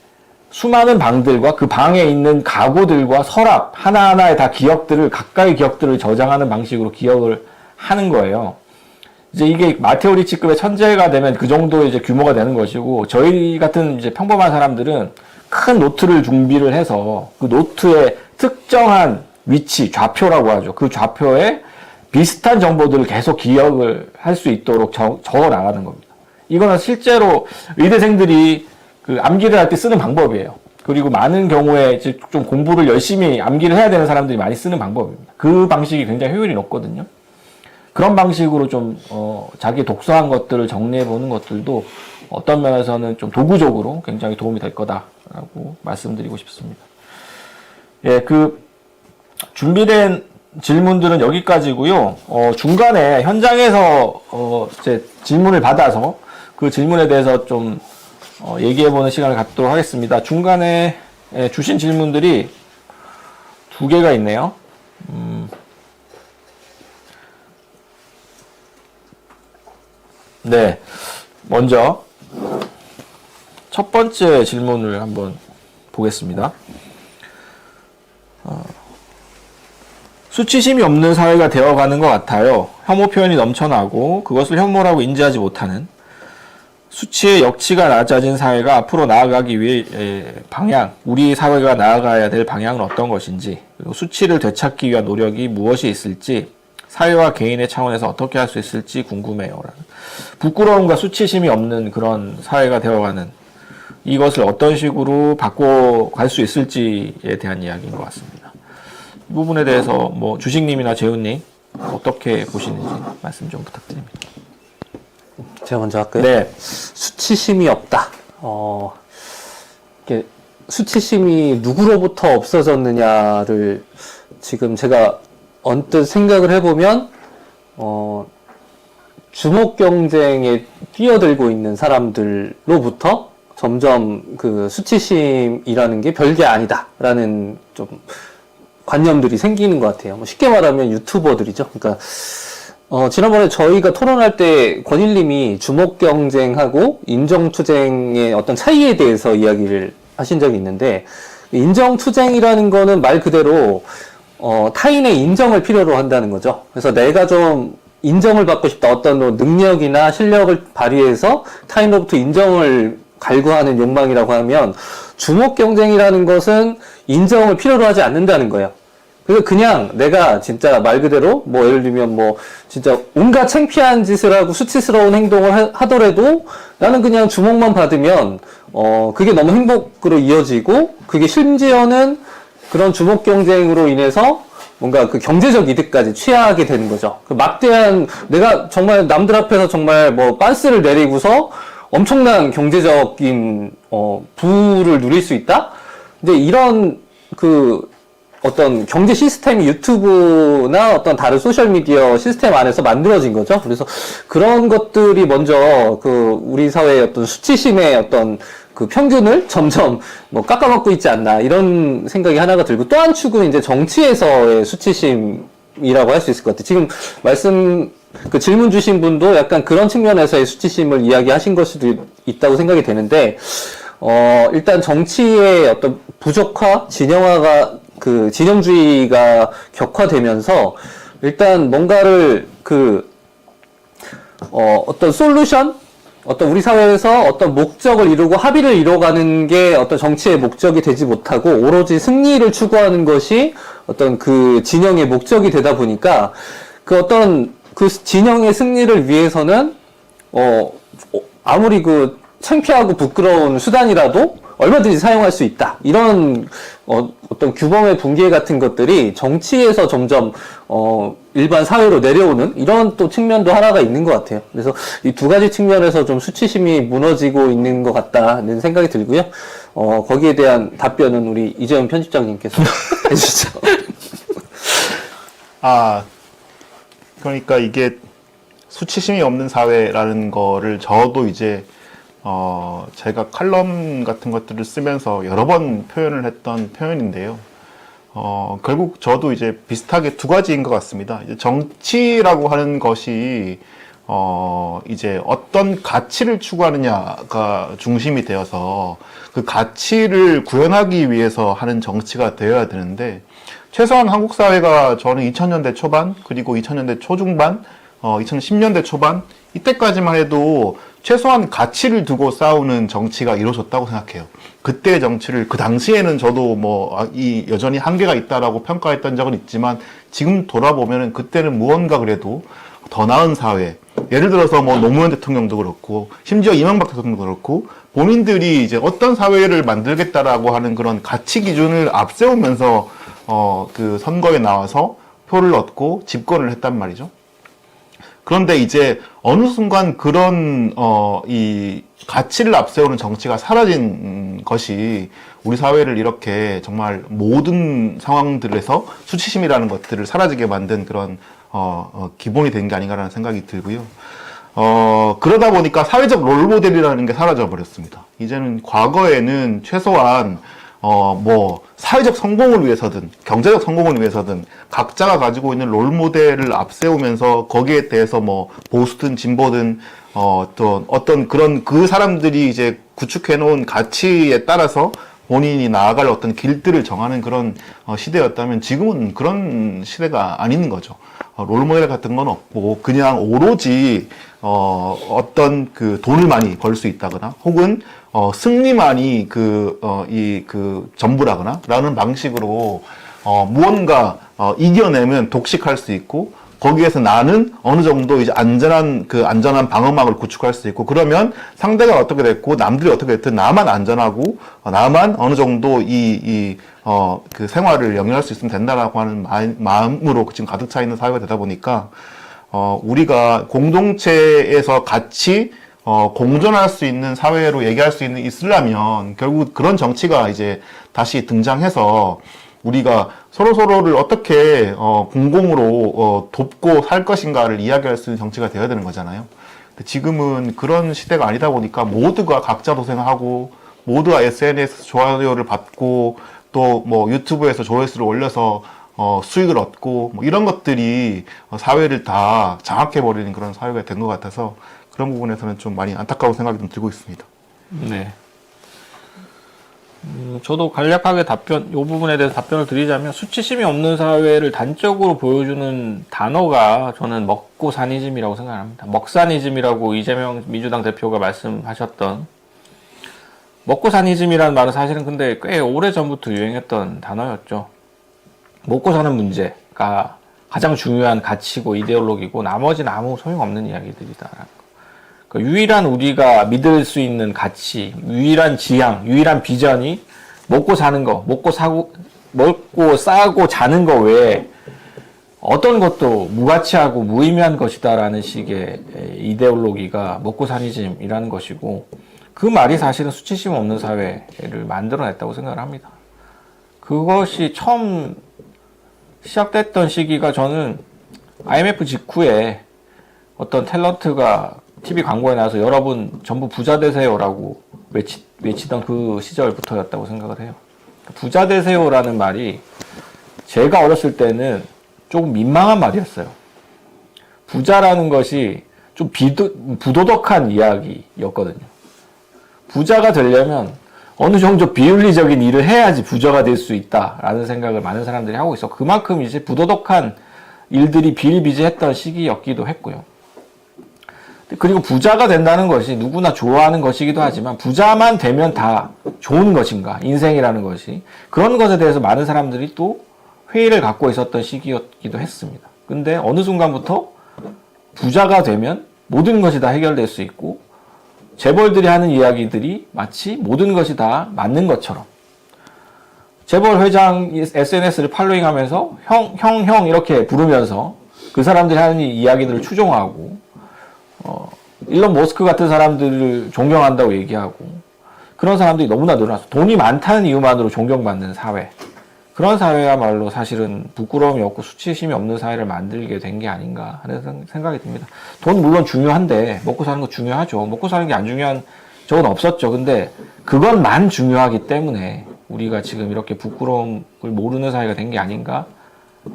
수많은 방들과 그 방에 있는 가구들과 서랍 하나하나에 다 각각의 기억들을 저장하는 방식으로 기억을 하는 거예요. 이제 이게 마테오 리치급의 천재가 되면 그 정도 이제 규모가 되는 것이고 저희 같은 이제 평범한 사람들은 큰 노트를 준비를 해서 그 노트의 특정한 위치, 좌표라고 하죠. 그 좌표에 비슷한 정보들을 계속 기억을 할 수 있도록 적어 나가는 겁니다. 이거는 실제로 의대생들이 그 암기를 할 때 쓰는 방법이에요. 그리고 많은 경우에 이제 좀 공부를 열심히 암기를 해야 되는 사람들이 많이 쓰는 방법입니다. 그 방식이 굉장히 효율이 높거든요. 그런 방식으로 좀 자기 독서한 것들을 정리해 보는 것들도 어떤 면에서는 좀 도구적으로 굉장히 도움이 될 거다라고 말씀드리고 싶습니다. 예, 그 준비된 질문들은 여기까지고요. 중간에 현장에서 이제 질문을 받아서 그 질문에 대해서 좀 얘기해보는 시간을 갖도록 하겠습니다. 중간에 주신 질문들이 2개가 있네요. 네, 먼저 첫 번째 질문을 한번 보겠습니다. 수치심이 없는 사회가 되어가는 것 같아요. 혐오 표현이 넘쳐나고 그것을 혐오라고 인지하지 못하는 수치의 역치가 낮아진 사회가 앞으로 나아가기 위해 방향, 우리 사회가 나아가야 될 방향은 어떤 것인지, 그리고 수치를 되찾기 위한 노력이 무엇이 있을지, 사회와 개인의 차원에서 어떻게 할 수 있을지 궁금해요. 부끄러움과 수치심이 없는 그런 사회가 되어가는 이것을 어떤 식으로 바꿔갈 수 있을지에 대한 이야기인 것 같습니다. 이 부분에 대해서 뭐 주식님이나 재훈님 어떻게 보시는지 말씀 좀 부탁드립니다. 제가 먼저 할까요? 네. 수치심이 없다. 이게 수치심이 누구로부터 없어졌느냐를 지금 제가 언뜻 생각을 해보면, 주목 경쟁에 뛰어들고 있는 사람들로부터 점점 그 수치심이라는 게 별게 아니다라는 좀 관념들이 생기는 것 같아요. 뭐 쉽게 말하면 유튜버들이죠. 그러니까 지난번에 저희가 토론할 때 권일님이 주목 경쟁하고 인정 투쟁의 어떤 차이에 대해서 이야기를 하신 적이 있는데, 인정 투쟁이라는 거는 말 그대로 타인의 인정을 필요로 한다는 거죠. 그래서 내가 좀 인정을 받고 싶다. 어떤 뭐 능력이나 실력을 발휘해서 타인으로부터 인정을 갈구하는 욕망이라고 하면, 주목 경쟁이라는 것은 인정을 필요로 하지 않는다는 거예요. 그래서 그냥 내가 진짜 말 그대로 뭐 예를 들면 뭐 진짜 온갖 창피한 짓을 하고 수치스러운 행동을 하더라도 나는 그냥 주목만 받으면 그게 너무 행복으로 이어지고, 그게 심지어는 그런 주목 경쟁으로 인해서 뭔가 그 경제적 이득까지 취하게 되는 거죠. 그 막대한, 내가 정말 남들 앞에서 정말 뭐 빤스를 내리고서 엄청난 경제적인 부를 누릴 수 있다? 근데 이런 그 어떤 경제 시스템이 유튜브나 어떤 다른 소셜미디어 시스템 안에서 만들어진 거죠. 그래서 그런 것들이 먼저 그 우리 사회의 어떤 수치심의 어떤 그 평균을 점점 뭐 깎아먹고 있지 않나, 이런 생각이 하나가 들고, 또 한 축은 이제 정치에서의 수치심이라고 할 수 있을 것 같아요. 지금 그 질문 주신 분도 약간 그런 측면에서의 수치심을 이야기하신 걸 수도 있다고 생각이 되는데, 일단 정치의 어떤 부족화, 진영화가, 그 진영주의가 격화되면서 일단 뭔가를 어떤 솔루션? 어떤 우리 사회에서 어떤 목적을 이루고 합의를 이뤄가는 게 어떤 정치의 목적이 되지 못하고 오로지 승리를 추구하는 것이 어떤 그 진영의 목적이 되다 보니까 그 어떤 그 진영의 승리를 위해서는 아무리 그 창피하고 부끄러운 수단이라도 얼마든지 사용할 수 있다. 이런 어떤 규범의 붕괴 같은 것들이 정치에서 점점 일반 사회로 내려오는 이런 또 측면도 하나가 있는 것 같아요. 그래서 이 두 가지 측면에서 좀 수치심이 무너지고 있는 것 같다는 생각이 들고요. 거기에 대한 답변은 우리 이재용 편집장님께서 해주시죠. 그러니까 이게 수치심이 없는 사회라는 거를 저도 이제 제가 칼럼 같은 것들을 쓰면서 여러 번 표현을 했던 표현인데요. 결국 저도 이제 비슷하게 두 가지인 것 같습니다. 이제 정치라고 하는 것이 이제 어떤 가치를 추구하느냐가 중심이 되어서 그 가치를 구현하기 위해서 하는 정치가 되어야 되는데, 최소한 한국 사회가 저는 2000년대 초반, 그리고 2000년대 초중반, 2010년대 초반, 이때까지만 해도 최소한 가치를 두고 싸우는 정치가 이루어졌다고 생각해요. 그때의 정치를, 그 당시에는 저도 여전히 한계가 있다라고 평가했던 적은 있지만, 지금 돌아보면은 그때는 무언가 그래도 더 나은 사회, 예를 들어서 노무현 대통령도 그렇고, 심지어 이명박 대통령도 그렇고, 본인들이 이제 어떤 사회를 만들겠다라고 하는 그런 가치 기준을 앞세우면서, 그 선거에 나와서 표를 얻고 집권을 했단 말이죠. 그런데 이제 어느 순간 그런 이 가치를 앞세우는 정치가 사라진 것이 우리 사회를 이렇게 정말 모든 상황들에서 수치심이라는 것들을 사라지게 만든 그런 기본이 된 게 아닌가라는 생각이 들고요. 그러다 보니까 사회적 롤모델이라는 게 사라져 버렸습니다. 이제는 과거에는 최소한 사회적 성공을 위해서든 경제적 성공을 위해서든 각자가 가지고 있는 롤모델을 앞세우면서 거기에 대해서 보수든 진보든 또 어떤 그런 그 사람들이 이제 구축해 놓은 가치에 따라서 본인이 나아갈 어떤 길들을 정하는 그런 시대였다면, 지금은 그런 시대가 아닌 거죠. 롤모델 같은 건 없고 그냥 오로지 어떤 그 돈을 많이 벌 수 있다거나 혹은 승리만이 그 전부라거나 라는 방식으로 무언가 이겨내면 독식할 수 있고, 거기에서 나는 어느 정도 이제 안전한 방어막을 구축할 수 있고, 그러면 상대가 어떻게 됐고 남들이 어떻게 됐든 나만 안전하고 나만 어느 정도 그 생활을 영위할 수 있으면 된다라고 하는 마음으로 지금 가득 차 있는 사회가 되다 보니까 우리가 공동체에서 같이 공존할 수 있는 사회로 얘기할 수 있으려면 결국 그런 정치가 이제 다시 등장해서 우리가 서로를 어떻게 공공으로 돕고 살 것인가를 이야기할 수 있는 정치가 되어야 되는 거잖아요. 근데 지금은 그런 시대가 아니다 보니까 모두가 각자 도생하고 모두가 SNS 좋아요를 받고 또 유튜브에서 조회수를 올려서 수익을 얻고 이런 것들이 사회를 다 장악해버리는 그런 사회가 된 것 같아서 그런 부분에서는 좀 많이 안타까운 생각이 좀 들고 있습니다. 네. 저도 간략하게 이 부분에 대해서 답변을 드리자면, 수치심이 없는 사회를 단적으로 보여주는 단어가 저는 먹고사니즘이라고 생각합니다. 먹사니즘이라고 이재명 민주당 대표가 말씀하셨던, 먹고사니즘이라는 말은 사실은 근데 꽤 오래전부터 유행했던 단어였죠. 먹고 사는 문제가 가장 중요한 가치고 이데올로기고 나머지는 아무 소용없는 이야기들이다. 유일한 우리가 믿을 수 있는 가치, 유일한 지향, 유일한 비전이 먹고 사는 거, 먹고 싸고 자는 거 외에 어떤 것도 무가치하고 무의미한 것이다라는 식의 이데올로기가 먹고사니즘이라는 것이고, 그 말이 사실은 수치심 없는 사회를 만들어냈다고 생각을 합니다. 그것이 처음 시작됐던 시기가, 저는 IMF 직후에 어떤 탤런트가 TV 광고에 나와서 여러분 전부 부자 되세요라고 외치던 그 시절부터였다고 생각을 해요. 부자 되세요라는 말이 제가 어렸을 때는 조금 민망한 말이었어요. 부자라는 것이 좀 부도덕한 이야기였거든요. 부자가 되려면 어느 정도 비윤리적인 일을 해야지 부자가 될 수 있다라는 생각을 많은 사람들이 하고 있어. 그만큼 이제 부도덕한 일들이 비일비재했던 시기였기도 했고요. 그리고 부자가 된다는 것이 누구나 좋아하는 것이기도 하지만 부자만 되면 다 좋은 것인가, 인생이라는 것이. 그런 것에 대해서 많은 사람들이 또 회의를 갖고 있었던 시기였기도 했습니다. 근데 어느 순간부터 부자가 되면 모든 것이 다 해결될 수 있고 재벌들이 하는 이야기들이 마치 모든 것이 다 맞는 것처럼 재벌 회장이 SNS를 팔로잉하면서 형 이렇게 부르면서 그 사람들이 하는 이야기들을 추종하고 일론 머스크 같은 사람들을 존경한다고 얘기하고 그런 사람들이 너무나 늘어나서 돈이 많다는 이유만으로 존경받는 사회, 그런 사회야말로 사실은 부끄러움이 없고 수치심이 없는 사회를 만들게 된 게 아닌가 하는 생각이 듭니다. 돈 물론 중요한데 먹고 사는 거 중요하죠. 먹고 사는 게 안 중요한 적은 없었죠. 근데 그것만 중요하기 때문에 우리가 지금 이렇게 부끄러움을 모르는 사회가 된 게 아닌가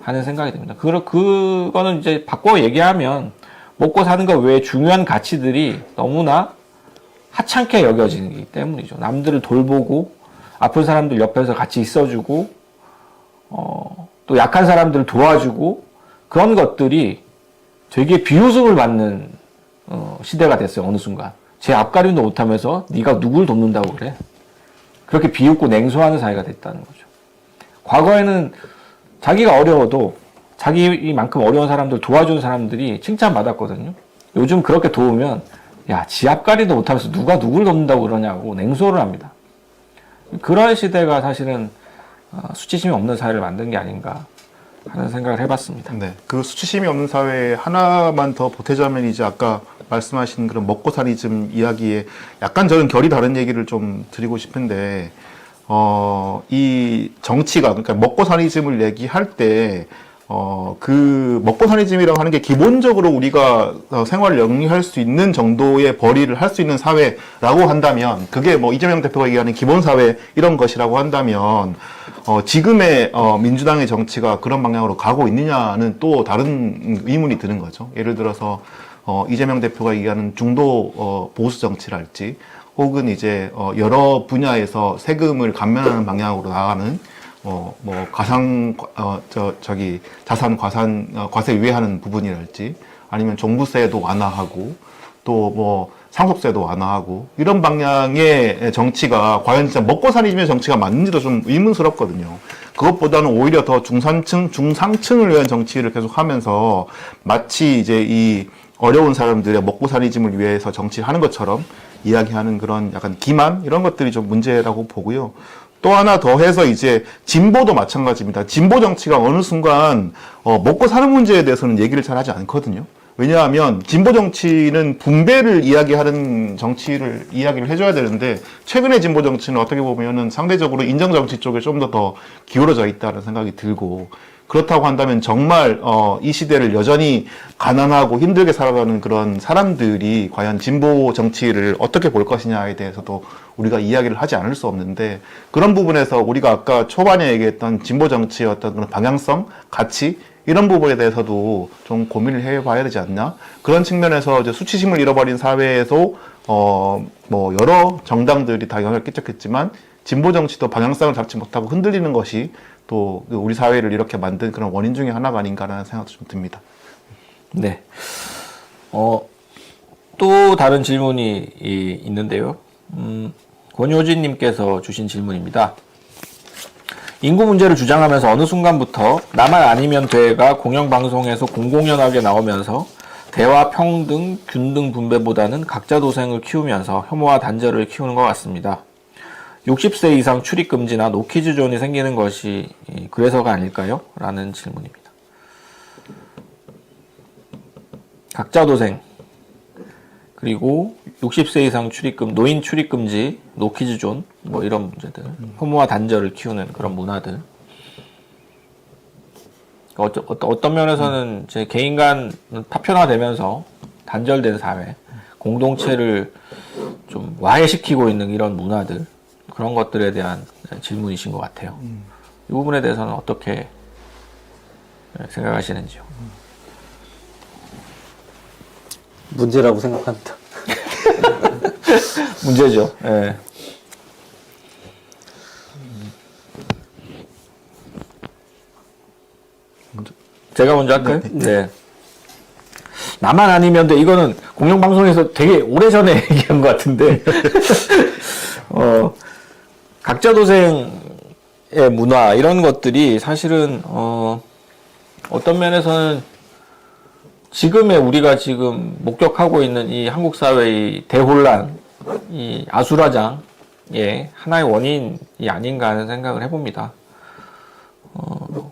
하는 생각이 듭니다. 그거는 이제 바꿔 얘기하면 먹고 사는 것 외에 중요한 가치들이 너무나 하찮게 여겨지기 때문이죠. 남들을 돌보고 아픈 사람들 옆에서 같이 있어주고 또 약한 사람들을 도와주고 그런 것들이 되게 비웃음을 받는 시대가 됐어요. 어느 순간 제 앞가림도 못하면서 네가 누굴 돕는다고 그래? 그렇게 비웃고 냉소하는 사회가 됐다는 거죠. 과거에는 자기가 어려워도 자기만큼 어려운 사람들 도와주는 사람들이 칭찬받았거든요. 요즘 그렇게 도우면 야, 지 앞가림도 못하면서 누가 누굴 돕는다고 그러냐고 냉소를 합니다. 그런 시대가 사실은 수치심이 없는 사회를 만든 게 아닌가 하는 생각을 해봤습니다. 네, 그 수치심이 없는 사회에 하나만 더 보태자면 이제 아까 말씀하신 그런 먹고살이즘 이야기에 약간 저는 결이 다른 얘기를 좀 드리고 싶은데 이 정치가 그러니까 먹고살이즘을 얘기할 때 그 먹고살이즘이라고 하는 게 기본적으로 우리가 생활을 영위할 수 있는 정도의 벌이를 할 수 있는 사회라고 한다면 그게 뭐 이재명 대표가 얘기하는 기본사회 이런 것이라고 한다면 지금의 민주당의 정치가 그런 방향으로 가고 있느냐는 또 다른 의문이 드는 거죠. 예를 들어서 이재명 대표가 얘기하는 중도 보수 정치랄지 혹은 이제 여러 분야에서 세금을 감면하는 방향으로 나가는 뭐 자산 과세 유예하는 부분이랄지 아니면 종부세도 완화하고 또 뭐 상속세도 완화하고 이런 방향의 정치가 과연 진짜 먹고살이즘의 정치가 맞는지도 좀 의문스럽거든요. 그것보다는 오히려 더 중상층을 위한 정치를 계속하면서 마치 이제 이 어려운 사람들의 먹고살이즘을 위해서 정치를 하는 것처럼 이야기하는 그런 약간 기만 이런 것들이 좀 문제라고 보고요. 또 하나 더 해서 이제 진보도 마찬가지입니다. 진보 정치가 어느 순간 먹고 사는 문제에 대해서는 얘기를 잘 하지 않거든요. 왜냐하면 진보 정치는 분배를 이야기하는 정치를 이야기를 해줘야 되는데 최근의 진보 정치는 어떻게 보면은 상대적으로 인정 정치 쪽에 좀 더 기울어져 있다는 생각이 들고 그렇다고 한다면 정말 이 시대를 여전히 가난하고 힘들게 살아가는 그런 사람들이 과연 진보 정치를 어떻게 볼 것이냐에 대해서도 우리가 이야기를 하지 않을 수 없는데 그런 부분에서 우리가 아까 초반에 얘기했던 진보 정치의 어떤 그런 방향성, 가치 이런 부분에 대해서도 좀 고민을 해봐야 되지 않나? 그런 측면에서 이제 수치심을 잃어버린 사회에서 뭐 여러 정당들이 다 영향을 끼쳤겠지만 진보 정치도 방향성을 잡지 못하고 흔들리는 것이 또 우리 사회를 이렇게 만든 그런 원인 중에 하나가 아닌가라는 생각도 좀 듭니다. 네. 또 다른 질문이 있는데요. 권효진님께서 주신 질문입니다. 인구 문제를 주장하면서 어느 순간부터 나만 아니면 돼가 공영방송에서 공공연하게 나오면서 대화 평등, 균등 분배보다는 각자 도생을 키우면서 혐오와 단절을 키우는 것 같습니다. 60세 이상 출입금지나 노키즈존이 생기는 것이 그래서가 아닐까요? 라는 질문입니다. 각자 도생, 그리고 60세 이상 노인 출입금지, 노키즈존, 뭐 이런 문제들, 혐오와 단절을 키우는 그런 문화들. 어떤 면에서는 제 개인 간 파편화되면서 단절된 사회, 공동체를 좀 와해시키고 있는 이런 문화들, 그런 것들에 대한 질문이신 것 같아요. 이 부분에 대해서는 어떻게 생각하시는지요? 문제라고 생각합니다. 문제죠. 예. 제가 먼저 할까요? 네. 나만 아니면 돼. 이거는 공영방송에서 되게 오래전에 얘기한 것 같은데, 각자도생의 문화, 이런 것들이 사실은, 어떤 면에서는 지금의 우리가 지금 목격하고 있는 이 한국 사회의 대혼란, 이 아수라장의 하나의 원인이 아닌가 하는 생각을 해봅니다.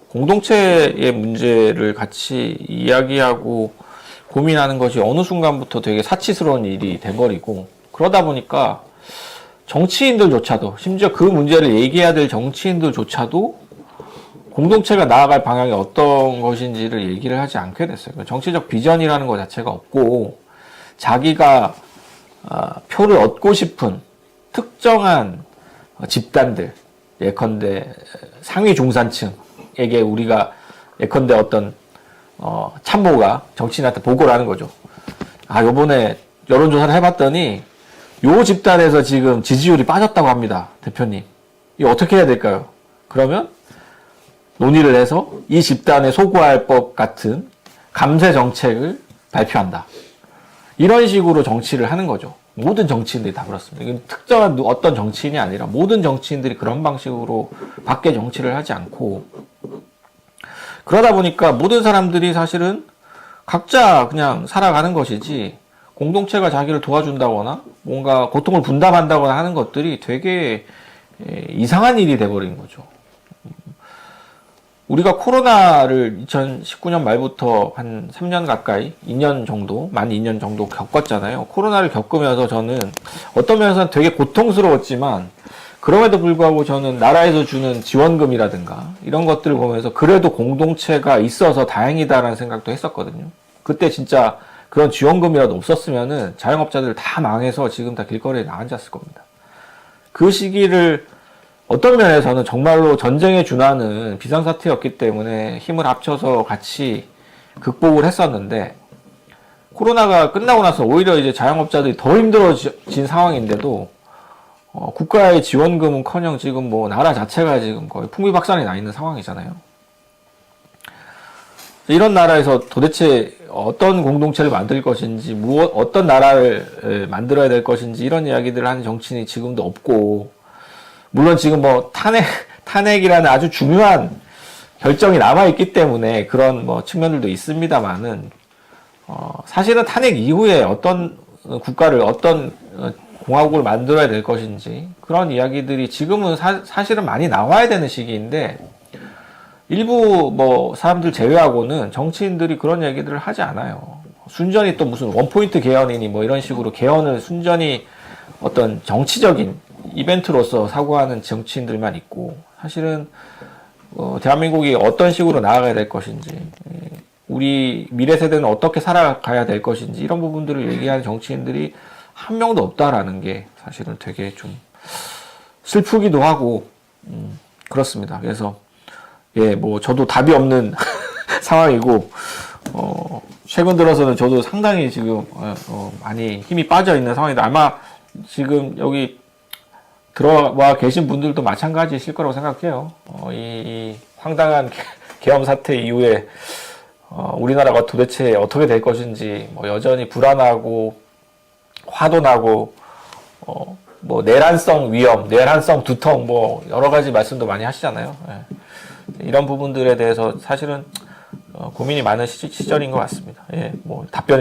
공동체의 문제를 같이 이야기하고 고민하는 것이 어느 순간부터 되게 사치스러운 일이 돼버리고, 그러다 보니까 정치인들조차도, 심지어 그 문제를 얘기해야 될 정치인들조차도 공동체가 나아갈 방향이 어떤 것인지를 얘기를 하지 않게 됐어요. 정치적 비전이라는 것 자체가 없고, 자기가 표를 얻고 싶은 특정한 집단들, 예컨대 상위 중산층에게 우리가 예컨대 어떤 참모가 정치인한테 보고를 하는 거죠. 아, 요번에 여론조사를 해봤더니 요 집단에서 지금 지지율이 빠졌다고 합니다. 대표님. 이거 어떻게 해야 될까요? 그러면 논의를 해서 이 집단에 소구할 법 같은 감세 정책을 발표한다. 이런 식으로 정치를 하는 거죠. 모든 정치인들이 다 그렇습니다. 이건 특정한 어떤 정치인이 아니라 모든 정치인들이 그런 방식으로 밖에 정치를 하지 않고, 그러다 보니까 모든 사람들이 사실은 각자 그냥 살아가는 것이지, 공동체가 자기를 도와준다거나 뭔가 고통을 분담한다거나 하는 것들이 되게 이상한 일이 돼버린 거죠. 우리가 코로나를 2019년 말부터 한 3년 가까이, 2년 정도, 만 2년 정도 겪었잖아요. 코로나를 겪으면서 저는 어떤 면에서는 되게 고통스러웠지만, 그럼에도 불구하고 저는 나라에서 주는 지원금이라든가 이런 것들을 보면서 그래도 공동체가 있어서 다행이다라는 생각도 했었거든요. 그때 진짜 그런 지원금이라도 없었으면은 자영업자들 다 망해서 지금 다 길거리에 나앉았을 겁니다. 그 시기를 어떤 면에서는 정말로 전쟁에 준하는 비상사태였기 때문에 힘을 합쳐서 같이 극복을 했었는데, 코로나가 끝나고 나서 오히려 이제 자영업자들이 더 힘들어진 상황인데도 국가의 지원금은커녕 지금 뭐 나라 자체가 지금 거의 풍비박산이 나 있는 상황이잖아요. 이런 나라에서 도대체 어떤 공동체를 만들 것인지, 어떤 나라를 만들어야 될 것인지, 이런 이야기들을 하는 정치인이 지금도 없고, 물론 지금 뭐 탄핵이라는 아주 중요한 결정이 남아있기 때문에 그런 뭐 측면들도 있습니다만은, 사실은 탄핵 이후에 어떤 국가를, 어떤 공화국을 만들어야 될 것인지, 그런 이야기들이 지금은 사실은 많이 나와야 되는 시기인데, 일부 뭐 사람들 제외하고는 정치인들이 그런 얘기들을 하지 않아요. 순전히 또 무슨 원포인트 개헌이니 뭐 이런 식으로 개헌을 순전히 어떤 정치적인 이벤트로서 사고하는 정치인들만 있고, 사실은 대한민국이 어떤 식으로 나아가야 될 것인지, 우리 미래 세대는 어떻게 살아가야 될 것인지, 이런 부분들을 얘기하는 정치인들이 한 명도 없다라는 게 사실은 되게 좀 슬프기도 하고, 그렇습니다. 그래서 예, 뭐 저도 답이 없는 상황이고, 최근 들어서는 저도 상당히 지금 많이 힘이 빠져 있는 상황인데, 아마 지금 여기 들어와 계신 분들도 마찬가지실 거라고 생각해요. 이 황당한 계엄 사태 이후에 우리나라가 도대체 어떻게 될 것인지, 뭐 여전히 불안하고 화도 나고, 뭐 내란성 위험, 내란성 두통, 뭐 여러 가지 말씀도 많이 하시잖아요. 예. 이런 부분들에 대해서 사실은 고민이 많은 시절인 것 같습니다. 예, 뭐 답변이